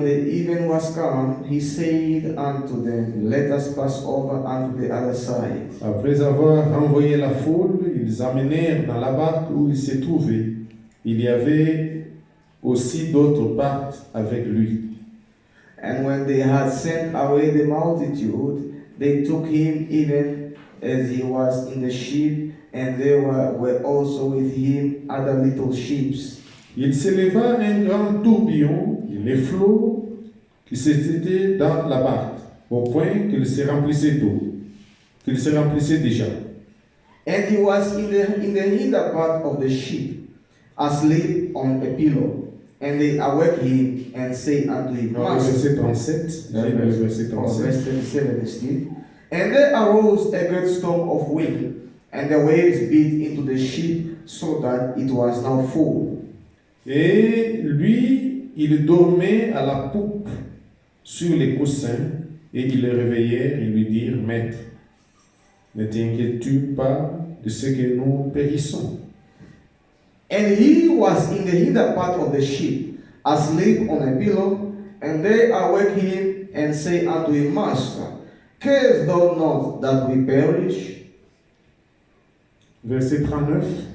the even was come, he said unto them, Let us pass over unto the other side. Après avoir renvoyé la foule, ils amenèrent dans la barque où ils se trouvaient. Il y avait aussi d'autres barques avec lui. And when they had sent away the multitude, they took him even as he was in the ship, and there were also with him other little ships. Il s'éleva un grand tourbillon et les flots qui s'étaient dans la barque, au point qu'il se remplissait d'eau, qu'il se remplissait déjà. And he was in the hinder part of the ship, asleep on a pillow. And they awake him and say unto him, Dans le Master, verset 37, le verset 37. verse 27 still. And there arose a great storm of wind, and the waves beat into the ship, so that it was now full. Et lui, il dormait à la poupe sur les coussins, et ils le réveillèrent et lui dirent, Maître, ne t'inquiètes-tu pas de ce que nous périssons? And he was in the hinder part of the ship, asleep on a pillow, and they awake him and say unto him, Master, carest thou not that we perish? Verset 39.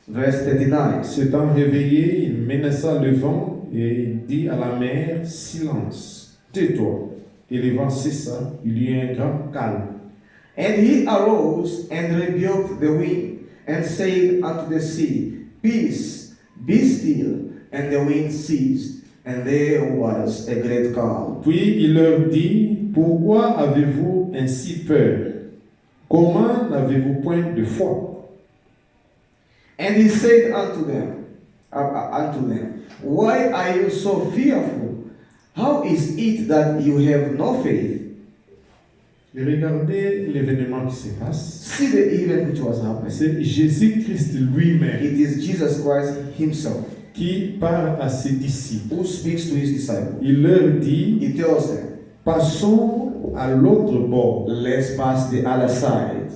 Verse 39. S'étant réveillé, il menaça le vent et il dit à la mer, silence, tais-toi. Et le vent cessa, il y eut un grand calme. And he arose and rebuked the wind, and said unto the sea, Peace, be still. And the wind ceased, and there was a great calm. Puis il leur dit, pourquoi avez-vous ainsi peur? Comment n'avez-vous point de foi? And he said unto them, Why are you so fearful? How is it that you have no faith? Et regardez l'événement qui se passe. See the event which was happening. C'est Jésus-Christ lui-même It is Jesus Christ himself qui parle à ses disciples. who speaks to his disciples. Il leur dit, He tells them, passons à l'autre bord. let's pass the other side.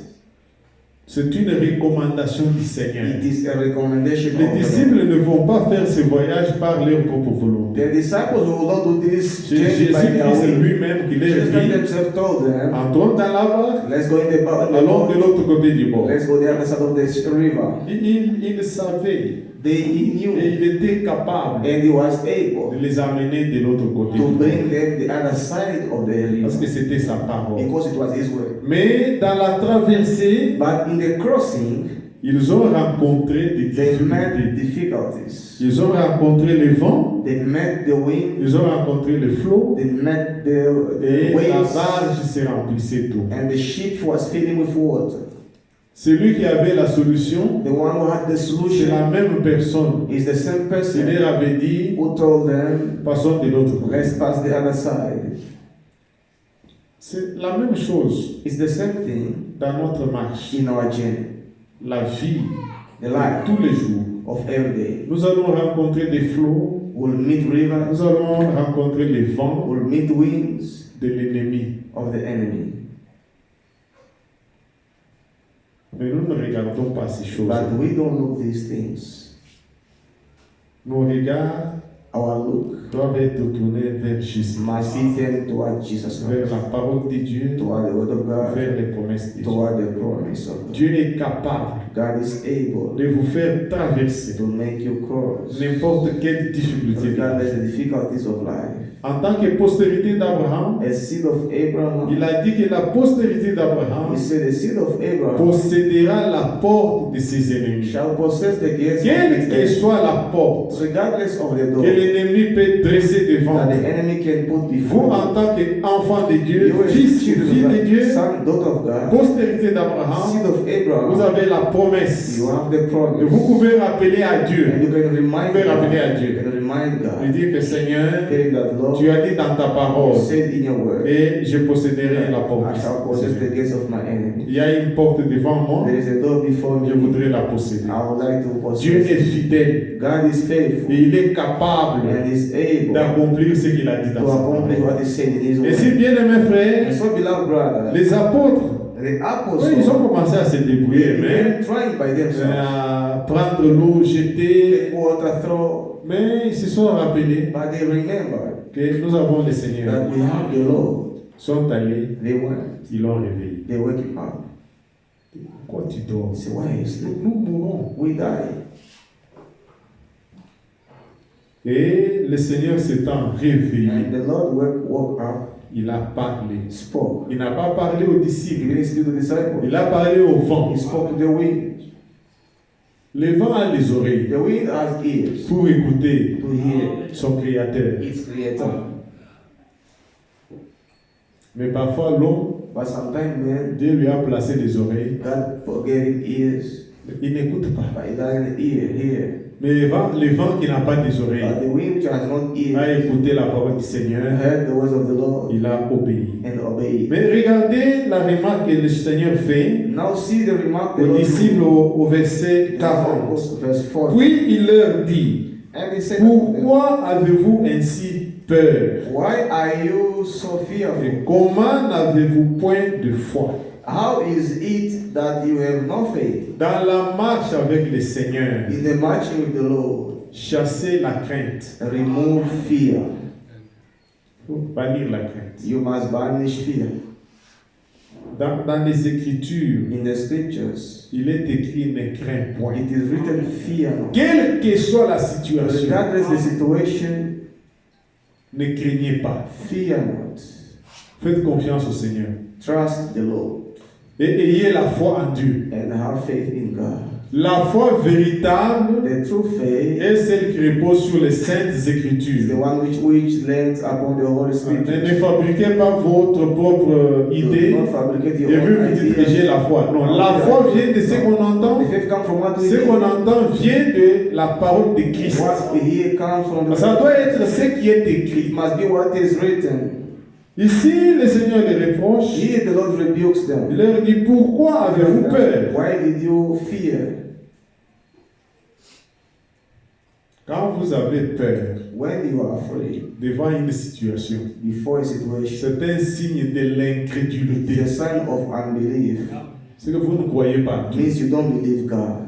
C'est une recommandation du Seigneur. It is a recommendation Les of the Lord. disciples ne vont pas faire ce voyage par leur propre volonté. The disciples will not do this C'est journey by their Jésus-Christ will. lui-même qui leur Jesus Christ dit, himself told them, entrons dans la barque, let's go in the allons de boat. l'autre côté du bord. Let's go the other side of the river. Il savait He knew et il était capable and he was able de les amener de l'autre côté to du bring bord. them the other side of the Parce que river c'était sa parole. because it was his word. Mais dans la traversée, But in the crossing, ils ont rencontré des they met difficultés. difficulties. Ils ont rencontré le vent, They met the wind, ils ont rencontré le flot, they met the et la waves, barge se remplissait d'eau. and the ship was filling with water. Celui qui avait la solution, The one who had the c'est solution la même personne. is the same Il person leur avait dit, who told them, passons de l'autre côté. let's pass the other side. C'est la même chose It's the same thing dans notre marche. in our journey, La vie the de life tous les jours. of every day. Nous allons rencontrer des flots, We'll meet rivers, nous allons rencontrer les vents we'll meet winds de l'ennemi. of the enemy. Mais nous ne regardons pas ces choses. But we don't look these things. Nos regards Our look doivent être tournés vers Jésus, must be turned toward Jesus vers Christ, la parole de Dieu, toward the word of God, vers les promesses de Dieu. toward the promise of God. Dieu est capable God is able de vous faire traverser to make you cross n'importe quelle difficulté. regardless the difficulties of life. En tant que postérité d'Abraham, A seed of Abraham, il a dit que la postérité d'Abraham he said, the seed of Abraham possédera la porte de ses ennemis. shall possess the gates of Quelle his que enemies, soit la porte regardless of the door que l'ennemi peut dresser devant that the vous, enemy can put vous before en tant qu'enfant de Dieu, you. fils ou fille de Dieu, Son, daughter of God, postérité d'Abraham, seed of vous Abraham, avez la promesse. you have the Et promise. vous pouvez rappeler à And Dieu, you can remind vous pouvez rappeler à God, you Dieu, can remind lui God, dire que Seigneur, tell him that Lord, tu as dit dans ta you parole, said in your word, et je posséderai la porte. I shall possess the gates of my enemy. Il y a une porte devant moi, There is a door before je me. voudrais la posséder. I would like to Dieu possess est it. fidèle God is faithful et il est capable and is able d'accomplir ce qu'il a dit to dans sa accomplish parole. what he said in his Et si word. bien aimés And frères, so, beloved brother, les apôtres, the oui, ils apostles, ont commencé à se débrouiller, they mais were trying by themselves. à prendre l'eau, jeter, Take water, throw, mais ils se sont rappelés but they remembered que nous avons le Seigneur. that we have the Lord. Ils sont allés, They went, ils l'ont réveillé. they wake him up. Pourquoi tu dors? He said, why are you sleeping? Nous mourrons. We die. Et le Seigneur s'étant réveillé, And the Lord woke up, il a parlé. spoke. Il n'a pas parlé aux He disciples, didn't speak to the disciples. il a parlé au vent. He spoke to the wind. Le vent a les oreilles The wind has ears pour écouter to hear son Créateur. its creator. Mais parfois l'homme, But sometimes, man, Dieu lui a placé des oreilles, God forget his ears, il n'écoute pas. but he doesn't hear. Mais le vent qui n'a pas des But oreilles the wind which has not a ears écouté la parole du Seigneur, heard the words of the Lord il a obéi. and obeyed. Mais regardez la remarque que le Seigneur fait Now see the remark the aux Lord disciples made. au verset 40. Verse 4. Puis il leur dit, And he said, unto them, pourquoi avez-vous ainsi peur? why are you so Et fearful? comment n'avez-vous point de foi? How is it that you have no faith? Dans la marche avec le Seigneur, In the marching with the Lord, chassez la crainte. remove fear. Faut bannir la crainte. You must banish fear. Dans les Écritures, In the scriptures, il est écrit ne crains point. it is written, fear not. Quelle que soit la situation, Regardless the situation, ne craignez pas. fear not. Faites confiance au Seigneur. Trust the Lord Et ayez la foi en Dieu. and have faith in God. La foi véritable The true faith est celle qui repose sur les saintes is the Écritures. one which lands upon the Holy Ne Scriptures. fabriquez pas votre propre idée Do not fabricate your et vous own vous dites que j'ai ideas. la foi. Non, la foi vient de ce qu'on entend. The faith comes from what we Ce qu'on hear. entend vient de la parole de Christ. What we hear comes from the Ça doit être ce qui est It écrit. must be what is written. Ici, le Seigneur les reproche. Here the Lord rebukes Il them. leur dit, pourquoi avez-vous peur? Why did you fear? Quand vous avez peur When you are afraid devant une situation, before a situation, c'est un signe de it's l'incrédulité. a sign of unbelief. C'est que vous ne croyez pas. It means you don't believe God.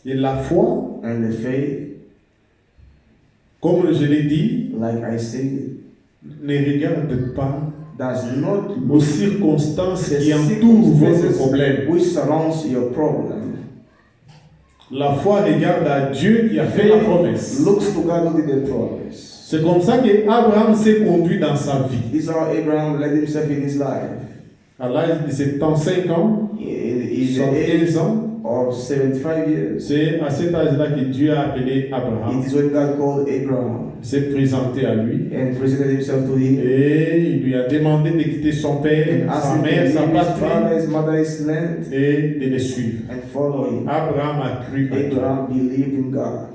Et la foi, And the faith, comme je l'ai dit, like I said, ne regarde pas does not aux circonstances the qui entourent votre circumstances problème. which surrounds your problem. La foi regarde à Dieu qui a fait la promesse. Looks to God who did the promise. C'est comme ça qu'Abraham s'est conduit dans sa vie. This is how Abraham led himself in his life. À l'âge de 75 ans, In the age 75 ans, of 75 years, c'est à cet âge-là que Dieu a appelé Abraham. it is when God called Abraham Il s'est présenté à lui and presented himself to him et il lui a demandé de quitter son père, and sa asked him mère, to sa leave his father, patrie his mother, his land et de le suivre. and follow him. Abraham a cru à Dieu. Abraham believed in God.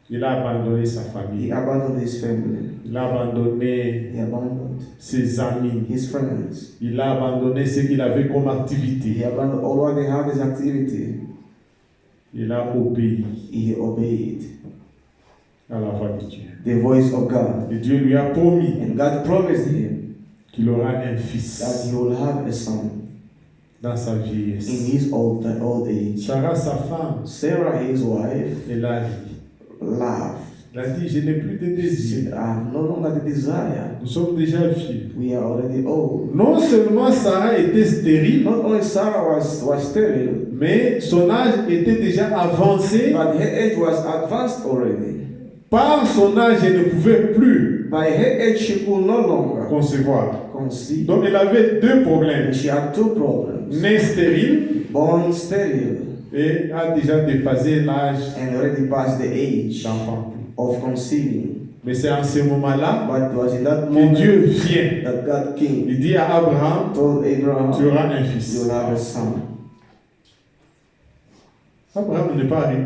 Il a abandonné sa He famille. abandoned his family. Il a abandonné He abandoned ses amis. his friends. Il a abandonné ce qu'il avait comme He activité. abandoned all what they had as activity. Il a obéi He obeyed à la voix de Dieu. the voice of God. Et Dieu lui a promis And God promised him qu'il aura un fils that he will have a son dans sa in vieillesse. his old age. Sarah, sa femme, Sarah, his wife, elle a ri. laughed. Elle a dit, je n'ai plus de She désir. said, I have no longer the desire. Nous sommes déjà vieux. We are already old. Non seulement Sarah était stérile, Not only Sarah was sterile, mais son âge était déjà avancé. but her age was advanced already. Par son âge, elle ne pouvait plus By her age, she could no longer concevoir. conceive. Donc elle avait deux problèmes. And she had two problems. Née stérile Born sterile et a déjà dépassé l'âge and already past the age d'enfant. of conceiving. Mais c'est en ce moment-là But it was in that que moment Dieu vient. that God came, Il dit à Abraham, told tu Abraham, auras un fils. you'll have a son. Abraham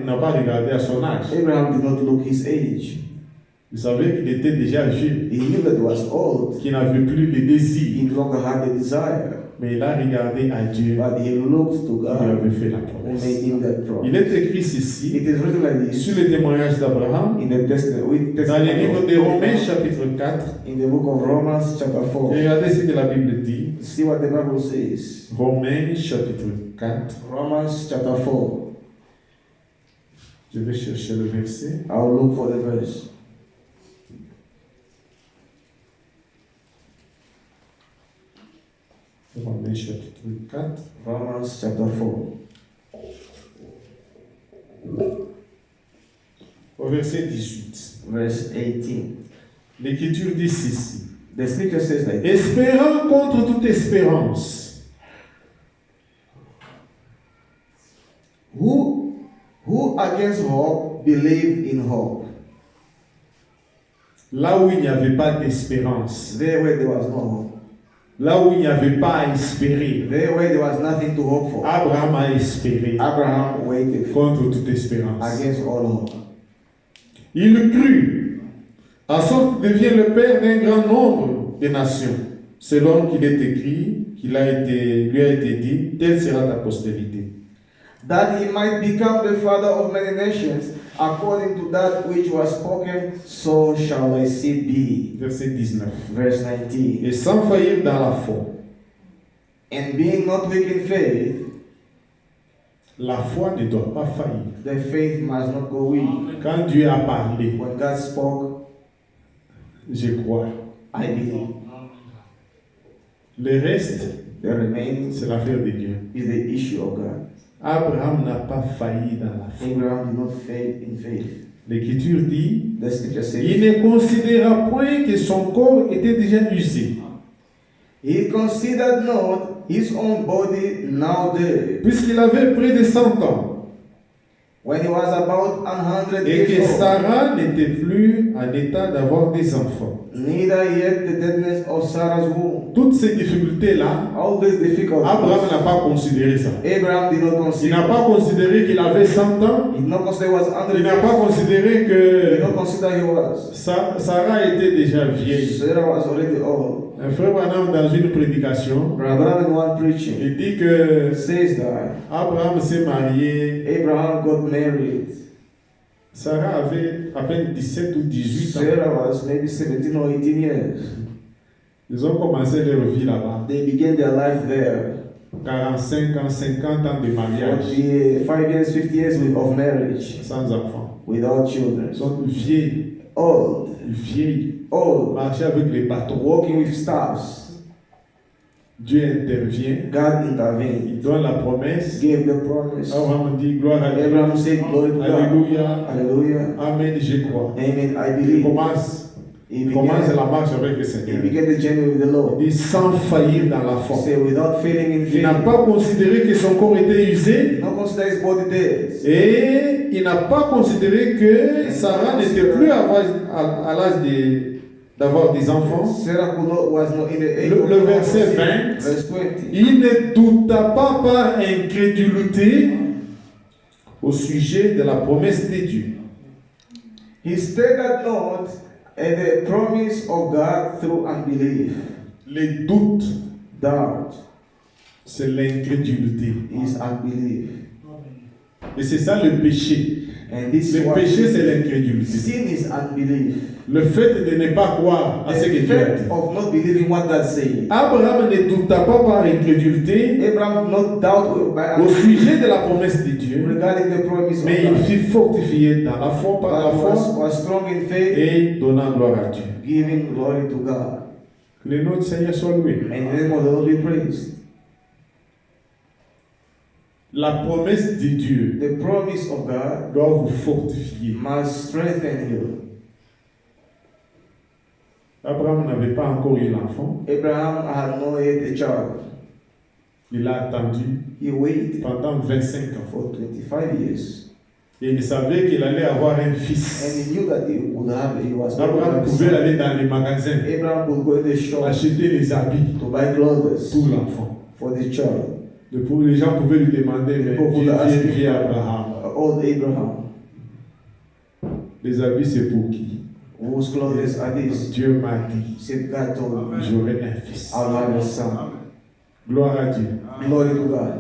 n'a pas regardé à son âge. Abraham did not look his age. Il savait qu'il était déjà vieux, He knew that he was old. qu'il n'avait plus de désir. He no longer had the desire. Mais il a regardé à Dieu But he looked to qui lui God avait fait la who promesse. made him that Il promise. est écrit ceci It is written like sur this le témoignage d'Abraham in the dans le livre de Romains chapitre 4. in the book of Romans chapter 4. Regardez ce que la Bible dit. See what the Bible says. Romains chapitre 4. Romans chapter 4. Je vais chercher le verset. I'll look for the verse. Romains chapitre 4. Romans chapter 4. au verset 18. verse 18. L'Écriture dit ceci. The scripture says like, Espérant contre toute espérance. who against hope believed in hope? Là où il n'y avait pas d'espérance. There where there was no hope. Là où il n'y avait pas à espérer. There where there was nothing to hope for. Abraham a espéré Abraham waited contre toute espérance. against all hope. Il crut, en sorte qu'il devient le père d'un grand nombre de nations, selon qu'il est écrit, lui a été dit, telle sera ta postérité. That he might become the father of many nations, according to that which was spoken, so shall thy seed be. Verset 19. Verse 19. Et sans faillir dans la foi. And being not weak in faith, La foi ne doit pas faillir. the faith must not go weak. Quand Dieu a parlé, When God spoke, je crois. I believe. Le reste, The remaining c'est l'affaire de Dieu. is the issue of God. Abraham n'a pas failli dans la foi. Abraham did not fail in faith. L'Écriture dit, The scripture il says, ne considéra point que son corps était déjà usé, he considered not his own body now dead, puisqu'il avait près de 100 ans, when he was about 100 et que years old. Sarah n'était plus en état d'avoir des enfants. Neither yet the deadness of Sarah's womb. Toutes ces difficultés-là, All these difficulties, Abraham n'a pas considéré ça. Abraham did not Il consider. n'a pas considéré qu'il avait 100 ans. He did not consider he was 100 Il n'a years pas old. considéré He did que not consider he was. Sarah était déjà vieille. Sarah was already old. Un frère Branham, dans une prédication, Brother in one preaching il dit que says that Abraham s'est marié. Abraham got married. Sarah avait à peine 17 ou 18 ans. Sarah was maybe 17 or 18 years. Ils ont commencé leur vie là-bas. They began their life there. 45 ans, 50 ans de mariage, 45 years, 50 years of marriage sans enfants. without Ils children. sont vieilles, Old, vieilles, marcher avec les bateaux. walking with staffs. Dieu intervient, God intervened. il donne la promesse. Gave the promise. Abraham dit gloire à Dieu. Abraham said, Glory to God. Alléluia. Hallelujah. Amen, je crois. Amen. I Il believe. commence la marche avec le He Seigneur. began the journey with the Lord. Il dit sans faillir dans la foi. Say, without failing in Il faith. n'a pas considéré que son corps était usé. Did not consider his body dead. Et il n'a pas considéré que Sarah n'était plus à l'âge d'avoir des enfants. Sarah was not in the age Le of verset conceiving. 20. Verse 20. Il ne douta pas par incrédulité au sujet de la promesse de Dieu. He staggered not at the promise of God through unbelief. Les doutes, Doubt c'est l'incrédulité. is unbelief. Et c'est ça le péché. And this is Le what péché, c'est l'incrédulité. sin is unbelief. Le fait de ne pas croire à ce The que Dieu a fact dit. of not believing what God said. Abraham ne douta pas par incrédulité Abraham not doubt by au sujet de la promesse de Dieu, regarding the promise of mais il God. fut fortifié dans la foi par la But foi was strong in faith, et donnant gloire à Dieu. giving glory to God. Que le nom du Seigneur soit loué. And the name of the Lord be praised. La promesse de Dieu The promise of God doit vous fortifier. must strengthen you. Abraham n'avait pas encore eu l'enfant. Abraham had not yet a child. Il a attendu He waited pendant 25 ans. for 25 years. Et il savait qu'il allait avoir un And fils. he knew that he would have, he was going to Abraham have a pouvait son. aller dans les magasins, Abraham would go in the shop acheter les habits to buy clothes pour l'enfant. for the child. Les gens pouvaient lui demander, mais People would ask him, vieux Abraham, old Abraham, les habits c'est pour qui? whose clothes are these? Dieu m'a dit, He said, God told me, j'aurai un fils. I'll have a son. Gloire à Dieu. Glory to God.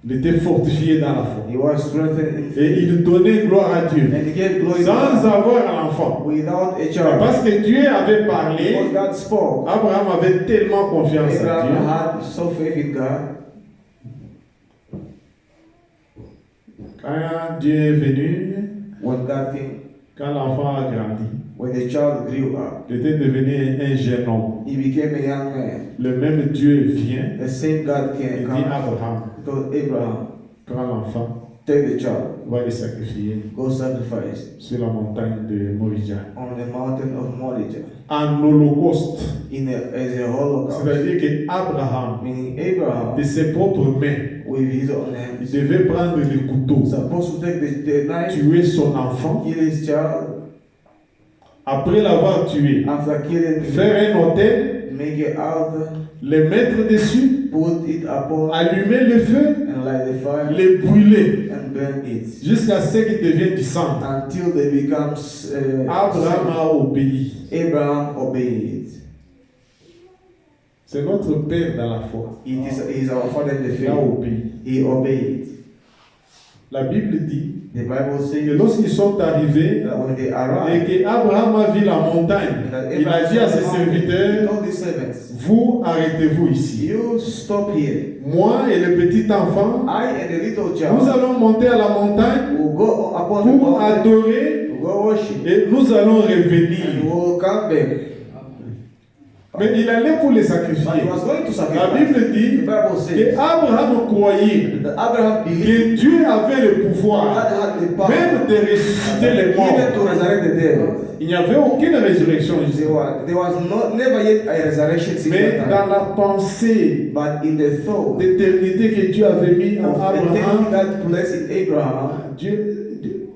Il était fortifié dans la foi. He was strengthened in Et faith. il donnait gloire à Dieu. And he gave glory to Sans God avoir un enfant. without a child. Parce que Dieu avait parlé, Because God spoke. Abraham avait tellement confiance à Abraham Dieu. had so faith in God. Quand Dieu est venu, When God came, quand l'enfant a grandi, when the child grew up, il était devenu un jeune homme. he became a young man. Le même Dieu vient The same God et can dit come Abraham, to Abraham. prends l'enfant take the child, va le sacrifier go sacrifice sur la montagne de Moriah. on the mountain of Moriah En holocauste, as a holocaust. c'est-à-dire qu'Abraham, Meaning Abraham, de ses propres mains, with his own il hands, devait prendre le couteau, supposed to take the knife, tuer son enfant. kill his child, Après l'avoir tué, after killing him, faire un autel, make it altar, le mettre dessus, put it upon, allumer le feu, and light the fire, le brûler, and burn it, jusqu'à ce qu'il devienne du sang. until they becomes Abraham a obéi. Abraham obeyed it. C'est notre Père dans la foi. He is our father in the Il a faith. obéi. He obeyed. La Bible dit The Bible que says lorsqu'ils sont arrivés that when they et arrived, qu'Abraham a vu la montagne, that il a dit à ses he serviteurs, told his servants, vous arrêtez-vous ici. you stop here. Moi et le petit enfant, I and the little nous child allons monter à la montagne will go upon the pour mountain, adorer will go worship, et nous allons and revenir. will come back. Mais il allait pour les But sacrifier. he was going to La sacrifice. Bible The dit Bible says qu'Abraham croyait that Abraham believed que Dieu avait le pouvoir God had the power même de ressusciter les even to morts. resurrect the dead. Il n'y avait aucune résurrection ici. There was never yet a resurrection since Mais that dans time. la pensée But in the thought d'éternité que Dieu avait mis en of eternity Abraham, that placed in Abraham,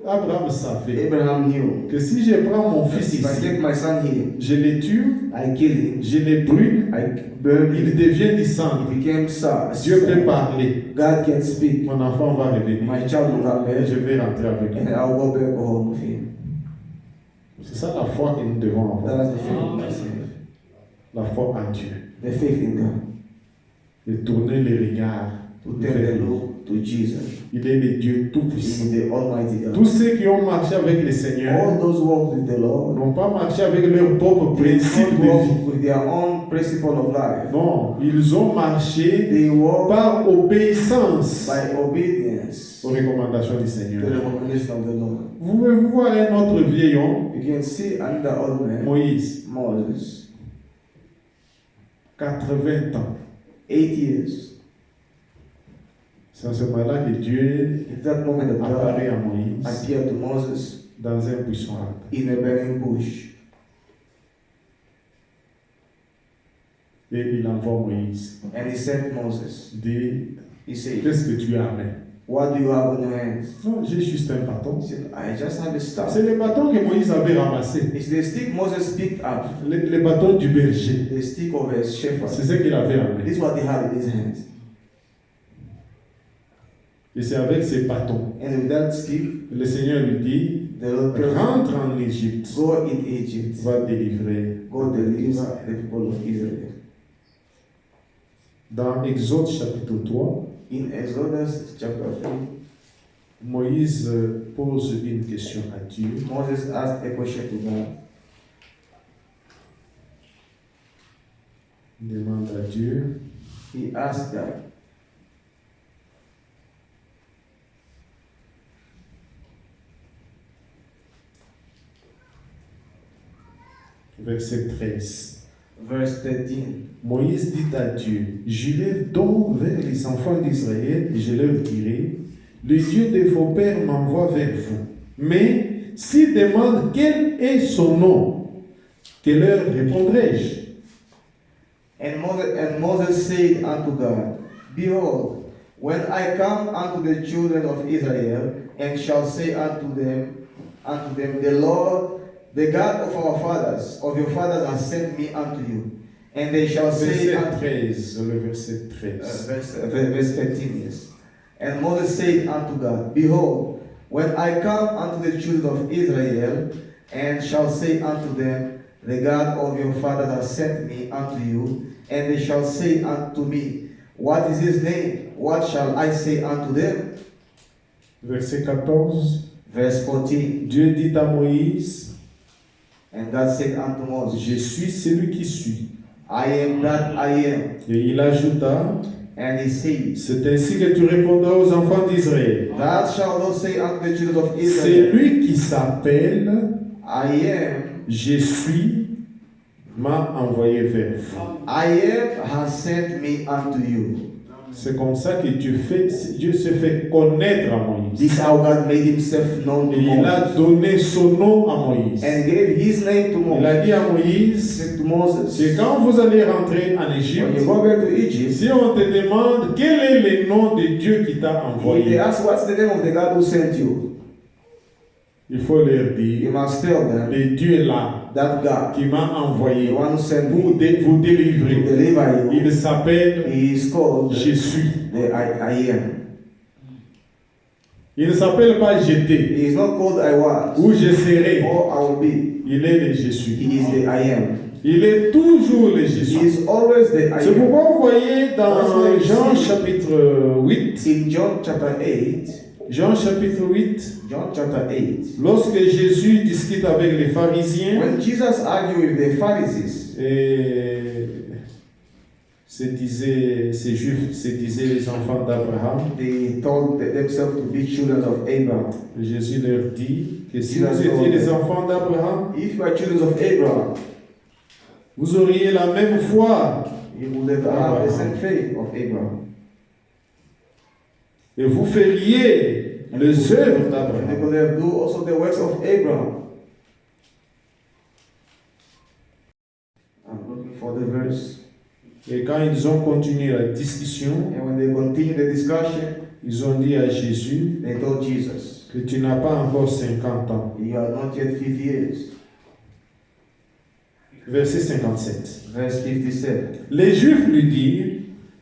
Abraham savait Abraham knew que si je prends mon fils if I ici, take my son here, je le tue, I kill him, je le brûle, I burn il him, devient du sang. he became sad. Dieu peut parler. God can speak. Mon enfant va revenir. My child will come Et back je vais rentrer avec and lui. I'll go back home with him. C'est ça la foi que nous devons avoir. That's the faith in myself. La foi en Dieu. The faith in God. Et tourner les regards To vers turn the lui. look to Jesus. Il est le Dieu He Tout-Puissant. is the Almighty God. Tous ceux qui ont marché avec le Seigneur All those who walk with the Lord, n'ont pas marché avec leurs propres they principes don't de vie. walk with their own principle of life. Non, ils ont marché They walk par obéissance by obedience aux recommandations du to Seigneur. the recommendation of the Lord. Vous pouvez voir un autre vieil homme, You can see another old man, Moïse, Moses, 80 ans. 8 years. C'est à ce moment-là que Dieu In that moment of apparaît God à Moïse appeared to Moses dans un buisson ardent. in a burning bush. Et il envoie Moïse. And he sent Moses. Dit, He said, qu'est-ce que tu as en main? what do you have on your hands? Non, j'ai juste un bâton. He said, I just have a staff. C'est le bâton que Moïse avait ramassé. It's the stick Moses picked up, Le bâton du berger. the stick of a shepherd. C'est ce qu'il avait en main. This is what he had in his hands. Et c'est avec ces bâtons. And with that stick, Le Seigneur lui dit, the Lord tells him, rentre en Égypte, go in Egypt, va délivrer. go deliver the people of Israel. Dans Exode chapitre 3, In Exodus chapter 3, Moïse pose une question à Dieu. Moses asked a question to God. Il demande à Dieu, He asked God, verset 13. verse 13, Moïse dit à Dieu, j'irai donc vers les enfants d'Israël et je leur dirai, le Dieu de vos pères m'envoie vers vous. Mais s'ils demandent quel est son nom, que leur répondrai-je? And Moses said unto God, behold, when I come unto the children of Israel, and shall say unto them, the Lord, the God of our fathers, of your fathers, has sent me unto you. And they shall say Verset unto 13, le verset 13. verse 15, yes. And Moses said unto God, behold, when I come unto the children of Israel, and shall say unto them, the God of your fathers has sent me unto you, and they shall say unto me, what is his name? What shall I say unto them? Verset 14. Verse 14. Dieu dit à Moïse, And God said unto Moses, je suis celui qui suis. I am that I am. Et il ajouta, And he said, c'est ainsi que tu répondras aux enfants d'Israël. thou shalt not say unto the children of C'est Israel, lui qui s'appelle I am, Je suis m'a envoyé vers vous. I am has sent me unto you. C'est comme ça que Dieu se fait connaître à Moïse. This is how God made himself known Et to il a Moses. donné son nom à Moïse. And gave his name to Il a Moses. dit à He Moïse, said to Moses, c'est quand vous allez rentrer en when Égypte, you go back to Egypt, si on te demande quel est le nom de Dieu qui t'a if they envoyé, ask what's the name of the God who sent you, il faut leur you dire, must tell them le Dieu là that God, qui m'a the envoyé one who sent pour me vous to délivrer, deliver you, il s'appelle he is called Je suis. the I am. Il ne s'appelle pas j'étais He is not called I was ou je serai. or I will be. Il est le Je suis. He is the I am. Il est toujours le Je He suis. is always the I C'est am. pourquoi vous voyez dans Jean chapitre 8, In John chapter 8, Jean chapitre 8, John chapter 8, lorsque Jésus discute avec les pharisiens, when Jesus argued with the Pharisees, et ces juifs, se disaient les enfants d'Abraham, they told themselves to be children of Abraham. Jésus leur dit que si Jesus vous étiez told les them, enfants d'Abraham, if you are children of Abraham, vous auriez la même foi you would have the same faith of Abraham. et vous feriez les œuvres And they d'Abraham. could have do also the works of Abraham. I'm looking for the verse. Et quand ils ont continué la discussion, And when they continued the discussion, ils ont dit à Jésus they told Jesus, que tu n'as pas encore 50 ans. you are not yet 50 years. Verset 57. Verse 57. Les Juifs lui dirent,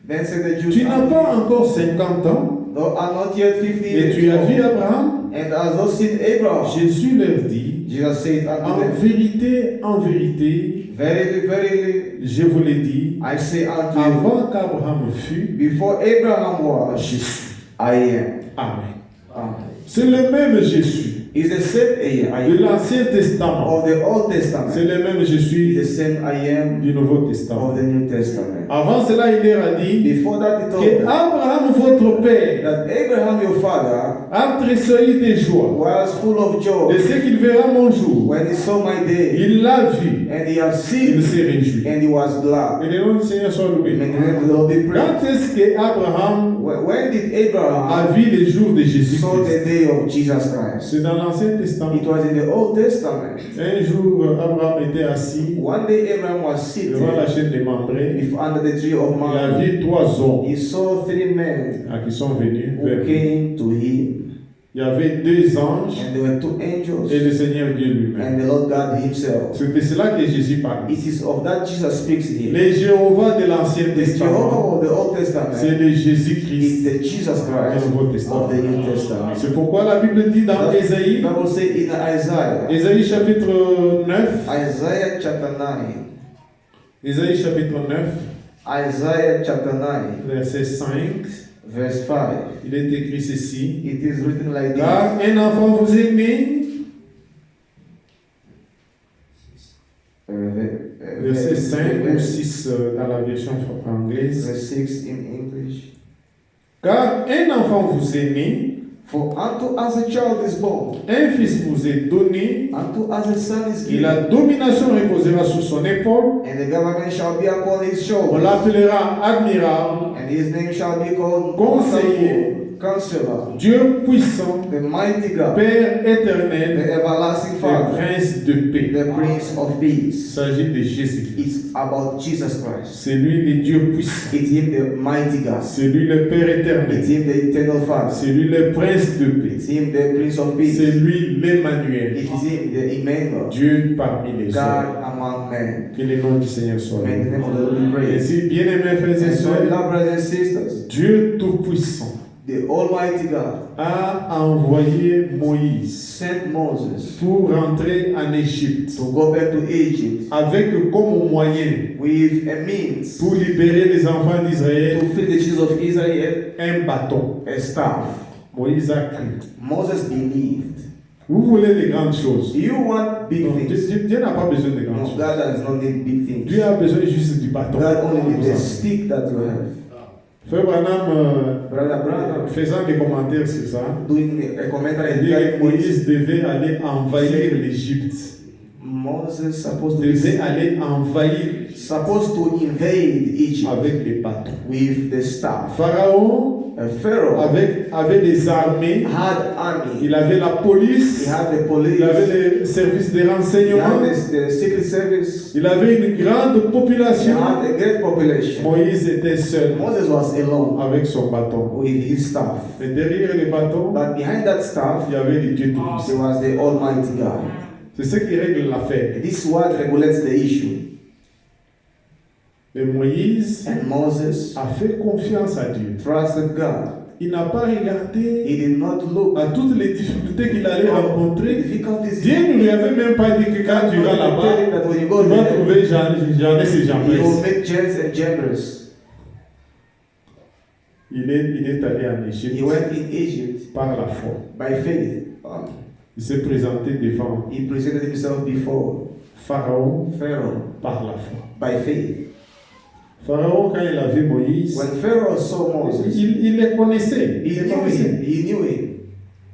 Then said the Jews, tu n'as pas encore 50 ans thou art not yet 50 et years tu as vu old, Abraham? and hast thou seen Abraham? Jésus leur dit, Jesus said unto them, en vérité, verily, verily, je vous l'ai dit, I say unto you, avant qu'Abraham fût, before Abraham was, je suis. I am. Amen. Amen. C'est le même Jésus Is the same I de am l'Ancien Testament. of the Old C'est Testament. le même Is Jésus the same I am du Nouveau of Testament. the New Testament. Avant cela, il leur a dit Before that, he told que them Abraham, votre père, that Abraham, your father, a tressailli de joie was full of de joy ce qu'il verra mon jour. when he saw my day, Il l'a vu, and he has il seen, s'est réjoui. and he was glad. Et le nom du Seigneur soit loué. May the name of the Lord be praised. Quand est-ce que Abraham When did a Abraham vu les jours de saw Jésus-Christ? the day of Jesus Christ? C'est dans l'Ancien Testament. It was in the Old Testament. Un jour, Abraham était assis One day Abraham was seated devant la chaîne des Mamré. under the tree of Il a Mamre. vu 3 hommes He saw 3 men qui sont venus who vers lui. came to him, Il y avait 2 anges and there were 2 et angels le Seigneur Dieu lui-même. and the Lord God himself. C'est de cela que Jésus parle. It is of that Jesus speaks here. Les Jéhovah de l'Ancien The Jehovah Testament, of the Old c'est Testament le is Jésus-Christ the Jesus du Christ Nouveau Testament. of the New Testament. C'est pourquoi la Bible dit dans The Ésaïe, Bible says in Isaiah, Ésaïe chapitre 9, Isaiah chapter 9, Ésaïe chapitre 9, Isaiah chapter 9, verset 5, verse 5. il est écrit ceci. It is written like this. Car un enfant vous est né, verset 5 ou 6 dans la version anglaise. Verse 6 in English. Car un enfant vous est né, For unto us a child is born, un fils vous est donné, unto us a son is et la given, domination reposera sur son épaule. and the government shall be upon his On shoulders, l'appellera admirable, and his name shall be called Conseiller, Wonderful, Counselor, Dieu puissant, the Mighty God, Père the éternel, Everlasting et Father, Prince de paix. the Prince of Il Peace. s'agit de Jésus-Christ. It's about Jesus Christ. C'est lui le Dieu puissant. It's him, the Mighty God. C'est lui le Père It's éternel. him, the Eternal Father. C'est lui le Prince de paix. It's him, the Prince of Peace. C'est lui l'Emmanuel. It is him, the Emmanuel, Dieu parmi les hommes. God among men. Que le nom du Seigneur soit May the loué. name of the Lord be Et praised. si, bien-aimés frères et And so, sœurs, beloved brothers and sisters, Dieu Tout-Puissant the Almighty God a envoyé Moïse sent Moses pour rentrer en Égypte to go back to Egypt avec comme moyen with a means pour libérer les enfants d'Israël to free the children of Israel, un bâton. a staff. Moïse a cru. Moses believed. Vous voulez les grandes choses. Do you want big Non, things? Dieu n'a pas besoin de grandes No, choses. God does not need big things. Dieu a besoin juste du bâton. God only needs the stick that you have. Frère Branham, Brother Branham faisant des commentaires sur ça, doing a commentary il dit que like this. Moïse devait aller envahir l'Égypte. Moses supposed to Devait be aller envahir supposed to invade Egypt avec les bâtons. with the staff. Pharaon Pharaoh avait des armées, had army. il avait la police, He had the police. il avait les services de He renseignement, had the secret service. il avait une grande He population. had a great population. Moïse était seul Moses was alone avec son bâton. with his staff. Et derrière les bâtons, But behind that staff, il y avait les dieux there tout-puissants. was the Almighty God. C'est ce qui règle l'affaire. This is what regulates the issue. Et Moïse And Moses a fait confiance à Dieu. trusted God. Il n'a pas regardé He did not look à toutes les difficultés qu'il allait at the rencontrer. difficulties. Dieu ne lui avait même pas dit que quand tu iras là-bas, Tell him that when you tu go vas there, trouver Jeannès et you will Jean-Brice. make Jens and Jambres. Il est allé en Égypte He went in Egypt par la foi. by faith. Il s'est présenté devant He presented himself before Pharaon Pharaoh par la foi. by faith. Pharaon, quand il a vu Moïse, When Pharaoh saw Moses, il les connaissait. he Il les knew connaissait. him. He knew him.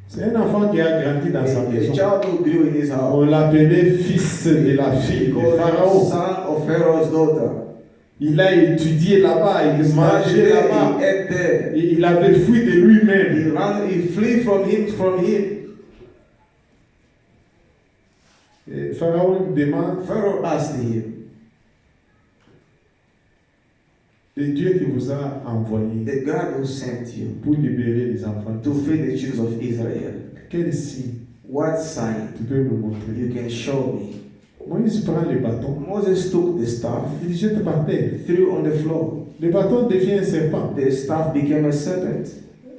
C'est un enfant qui a grandi dans sa A maison. child who grew in his house. On l'appelait fils de la fille He de called him Pharaon. son of Pharaoh's daughter. Il a étudié là-bas, He il studied mangeait there, là-bas. he ate there. Et il avait fui de lui-même. He ran, he flee from him. Et Pharaon demande, Pharaoh asked him, le Dieu qui vous a envoyé the God who sent you pour libérer les enfants, to free the children of Israel, quel signe what sign tu peux me montrer? you can show me? Moïse prend le bâton, Moses took the staff, il jette par terre. threw on the floor. Le bâton devient un serpent. The staff became a serpent.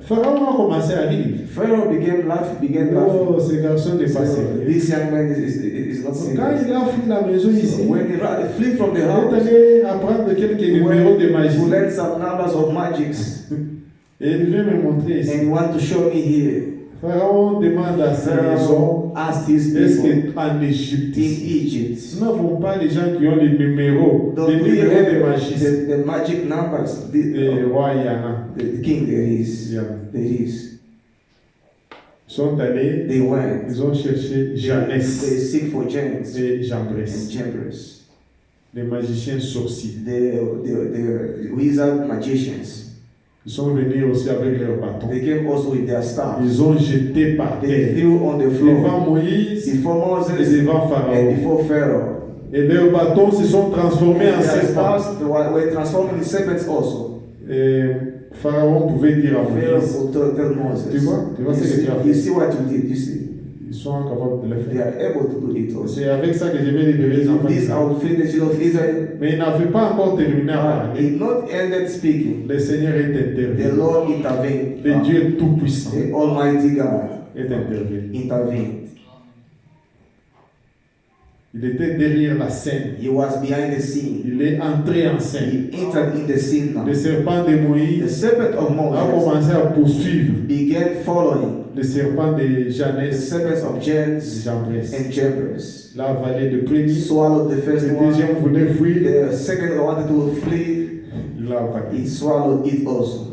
Pharaon a commencé à rire. Pharaoh began laughing. Oh, ce garçon n'est pas So, sérieux. this young man is not Quand serious. il a fui la maison ici, So when he flee from the il est house, allé apprendre quelques he numéros de went magie. to learn some numbers of magics, Et il vient me montrer ici. and he want to show me here. Pharaon demande à ses maisons, Pharaoh asked his est-ce people qu'en Égypte, in Egypt, nous n'avons pas les gens qui ont les numéros, don't les we numéros de have magie. the magic numbers? Et roi, il y en a. The king there is. Il y en a. There is. Ils sont allés, They went. ils ont cherché They Jeannès seek for Jens et and Jambres, Jambres, les magiciens sorciers. the wizard magicians. Ils sont venus aussi avec leurs bâtons. They came also with their staff. Ils ont jeté par They terre threw on the devant floor Moïse before et Moses devant and Pharaon. before Pharaoh. Et leurs bâtons se sont transformés en Their serpents. staffs were transformed into serpents also. Et Pharaon pouvait dire à Pharaoh Moïse, would tell Moses. Tu vois ce que tu as fait. You see what you did, you see. ils sont capables de le They faire. are able to do it also. C'est avec ça que je vais libérer les enfants. This I d'Israël. will free the children of Israel. Mais il n'avait pas encore terminé à He parler. not ended speaking. Le Seigneur est The intervenu. Lord intervened. Le Dieu Tout-Puissant The Almighty God est intervenu. intervened. Il était derrière la scène. He was behind the scene. Il est entré en scène. He entered in the scene now. Le serpent de The Moïse serpent of a Moses commencé à poursuivre began following le serpent de the Jeannès serpents of et Jens Jambres. and Jambres. L'a avalé le premier. Swallowed the first Le one. deuxième voulait fuir. The second wanted to flee. Il l'a avalé. He swallowed it also.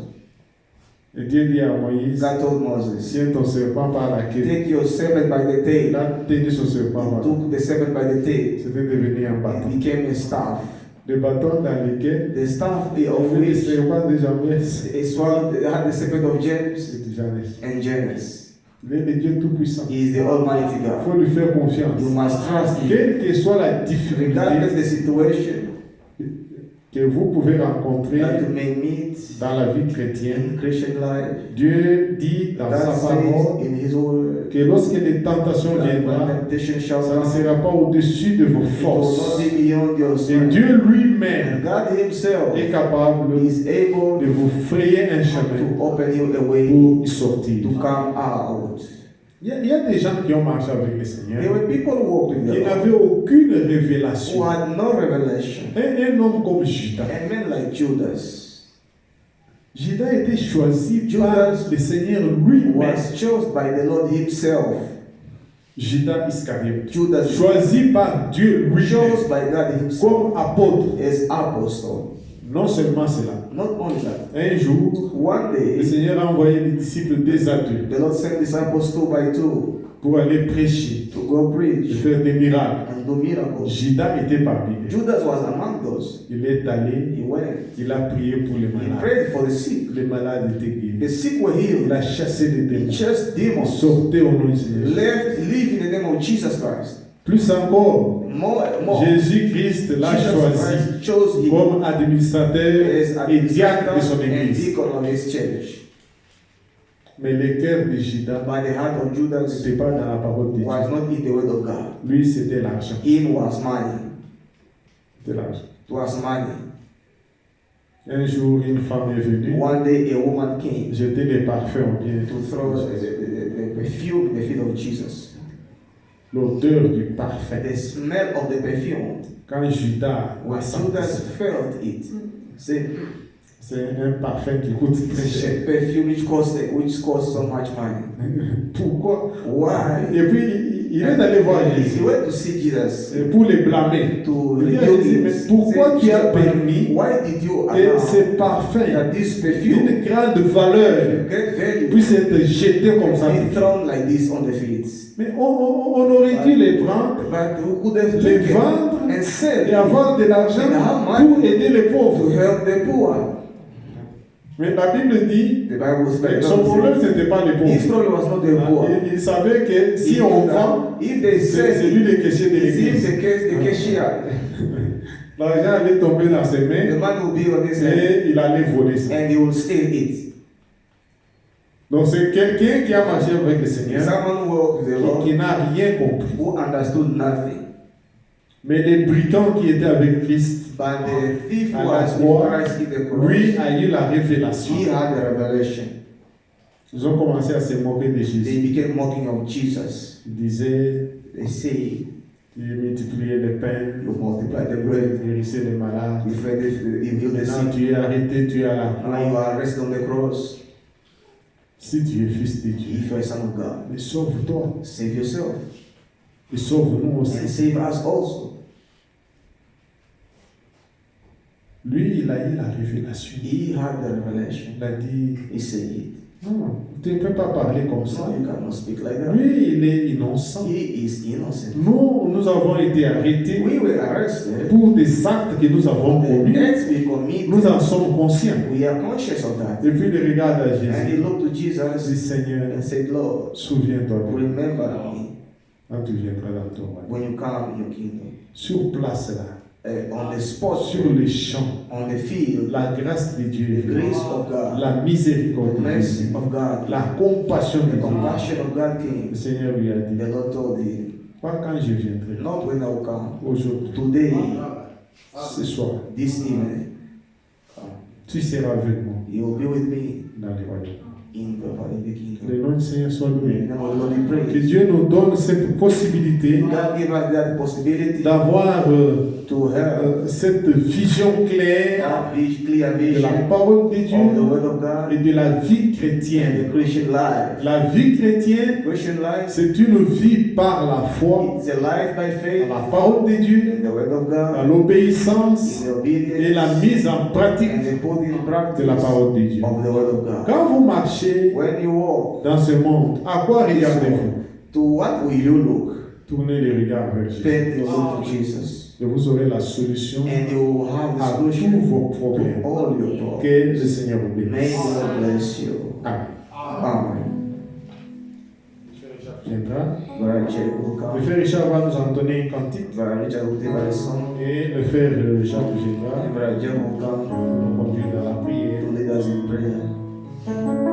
Et Dieu dit à Moïse, God told Moses, tiens ton serpent par la queue. take your serpent by the tail. Il a tenu son serpent. He Voilà. took the serpent by the tail. C'était devenu un It bâton. became a staff. Le bâton dans lequel The staff il of avait le which serpent de Jambres he swallowed had the serpent of James et de Jeannès. and Janus. Il est le Dieu Tout-Puissant. He is the Almighty Il God. faut lui faire confiance. You must trust Him. Quelle que soit la Regardless difficulté the situation que vous pouvez rencontrer that you may meet dans la vie chrétienne, in Christian life, Dieu dit dans God sa parole says in His word que lorsque les tentations that when viendront, temptation shall ça ne come, sera pas au-dessus de vos it will not forces. be beyond your Et strength. Dieu lui-même And God Himself est capable is able de vous frayer un chemin to open you a way pour y sortir. to come out. Il y a des gens qui ont marché avec le Seigneur There were people who walked with qui the Lord n'avaient aucune who révélation. had no revelation. Un homme comme Judas. And men like Judas Judas a été choisi Judas par le Seigneur lui-même. was chosen by the Lord Himself. Judas Iscariote. Judas Choisi par Dieu lui-même chosen by God Himself comme apôtre. as apostle. Non seulement cela. Not only that, Un jour, one le day Seigneur a envoyé les disciples 2 à 2 the Lord sent disciples 2 by 2 pour aller prêcher, to go de preach faire des miracles. and do miracles. Judas était parmi eux. Judas was among those. Il est allé, He went. il a prié pour les He malades. prayed for the sick. Les malades étaient guéris. The sick were Il healed. a chassé les He démons. chased demons. Sortez au nom de Jésus. Live in the name of Jesus Christ. Plus encore, More. Jésus-Christ l'a Jesus choisi Christ chose him comme administrateur as et diacre de son administrator and église. deacon of his church. Mais le cœur de Judas But the heart of Judas n'était pas dans la parole de Dieu. was not in the word of God. Lui, c'était l'argent. Him was money. C'était l'argent. It was money. Un jour, une femme est venue One day a woman came jeter les parfums au pied. to throw the perfume in the feet of Jesus. L'odeur du parfum. The smell of the perfume. Quand Judas When a senti Judas ça, felt it, say, c'est un parfum qui coûte très it's cher. a perfume which costs so much money. Pourquoi? Why? Et puis, il est allé voir He Jésus went to see Jesus pour les blâmer. to Il dit à rebuke Jésus, him. mais pourquoi tu as permis Why did you que allow ces parfums that this perfume, d'une grande valeur great value, puissent être jetés comme ça? be thrown like this on the feet? Mais on aurait dû les prendre, But who could have les taken vendre and sell et avoir de l'argent pour aider les to pauvres. help the poor? Mais la Bible dit The Bible que says son problème, ce n'était pas les his pauvres. problem was not the poor. Il savait que si on vend, If they c'est sell, lui le caissier de it's him l'église. the cashier. L'argent allait tomber dans ses The mains man will be on his head et il allait voler ça. and he will steal it. Donc c'est quelqu'un qui a marché avec le Seigneur Someone who walked with the Lord qui n'a rien compris. who understood nothing. Mais les brigands qui étaient avec Christ, But the thief à la was croix, with Christ in the cross. lui a eu la révélation. He had the revelation. Ils ont commencé à se moquer de They Jésus. became mocking of Jesus. Ils disaient, They say, il multipliait les pains, you multiply the bread, il guérissait les malades. you fed the, you heal the Maintenant sick. tu es arrêté, tu es à la Now croix. you are arrested on the cross. Si tu es fils de Dieu, If you are a son of God, mais sauve-toi. save yourself Et sauve-nous and aussi. save us also. Lui, il a eu la révélation. He had the revelation. Il a dit, He said it. non, tu ne peux pas parler comme ça. No, you cannot speak like that. Lui, il est innocent. He is innocent. Nous avons été arrêtés We were arrested. pour des actes que nous avons The commis. acts we commit, Nous en sommes conscients. we are conscious of that. Et puis il regarde à And he Jésus. looked to Il dit, Jesus Seigneur, and said, Lord, souviens-toi de moi remember me quand tu viendras dans ton royaume. when you come in your kingdom. Sur place là, On the spot, sur les champs, on the field, la grâce de Dieu, the grace of God, la miséricorde the de mercy Dieu, of God, la compassion de the Dieu. compassion of God came. Le Seigneur lui a dit, The Lord told him, pas quand je viendrai, not when I will come. aujourd'hui, Today, ce soir, this evening, tu seras avec moi you will be with me dans le royaume. in the kingdom. Le nom du Seigneur soit In loué. the name of the Lord we Que pray. Dieu nous donne cette possibilité God give us that possibility d'avoir to have cette vision claire that clear de vision la parole de of the Dieu Word of God et de la vie and chrétienne. the Christian life. La vie chrétienne, Christian life, c'est une vie par la foi, it's a life by à faith la parole de Dieu, in the Word of à God, l'obéissance in the et la obedience mise en pratique and the putting in de practice la parole de Dieu. of the Word of God. Quand vous marchez When you walk, dans ce monde, à quoi regardez-vous? to what will you look? Tournez les regards vers Jésus. Turn your look to Jesus. Et vous aurez la solution And you will have à the tous solution vos to problèmes. all your problems. Que le Seigneur vous May bénisse. the Lord bless you. Amen. Amen. Viendra. Brother Jerry will Le come. frère Richard va nous entonner un cantique Brother Richard will take our song. et le frère Jacques viendra And Brother John will come nous conduire dans la prière. to lead us in prayer.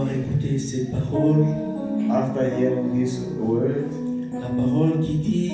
avoir écouté cette parole, after hearing this word, la parole qui dit,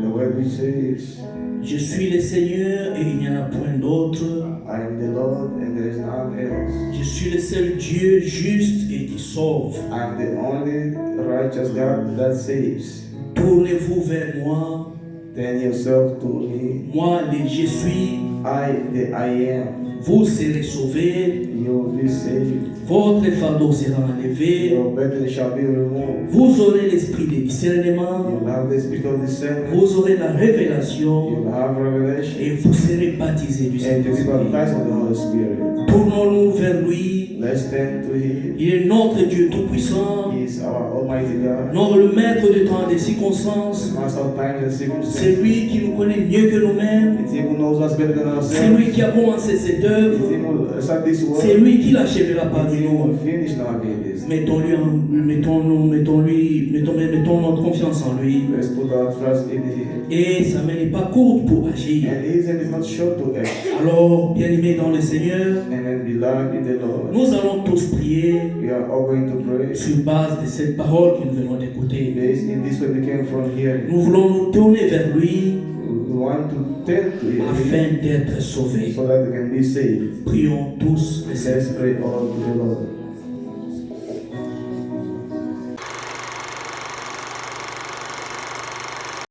the word which says, je suis le Seigneur et il n'y en a point d'autre. I am the Lord and there is none else. Je suis le seul Dieu juste et qui sauve. I am the only righteous God that saves. Tournez-vous vers moi. Turn yourself to me. Moi, le je suis. The I am. Vous serez sauvés. You will be saved. Votre fardeau sera enlevé. Your burden shall be removed. Vous aurez l'esprit de discernement. You will have the spirit of discernment. Vous aurez la révélation. You will have revelation. Et vous serez baptisés du And you will be Saint-Esprit. baptized with the Holy Spirit. Tournons-nous vers lui. Let's turn to Him. Il est notre Dieu Tout-Puissant. He is our Almighty God. Non, le maître du temps et des circonstances. The master of times and C'est circumstances. lui qui nous connaît mieux que nous-mêmes. It's Him who knows us better than C'est ourselves. lui qui a commencé cette œuvre. It's Him who started this work. C'est lui qui l'achèvera It's parmi Him who nous. will finish our business. Mettons notre confiance en lui. Let's put our trust in Him. Et sa main n'est pas courte pour agir. And His hand is not short to act. Alors, bien-aimés dans le Seigneur, And then beloved in the Lord. nous allons tous prier We are all going to pray. sur base de cette parole que nous venons d'écouter. Based in this way we came from here. Nous voulons nous tourner vers lui We want to turn to Him afin d'être sauvés. so that we can be saved. Prions tous le Seigneur. Let's pray all to the Lord.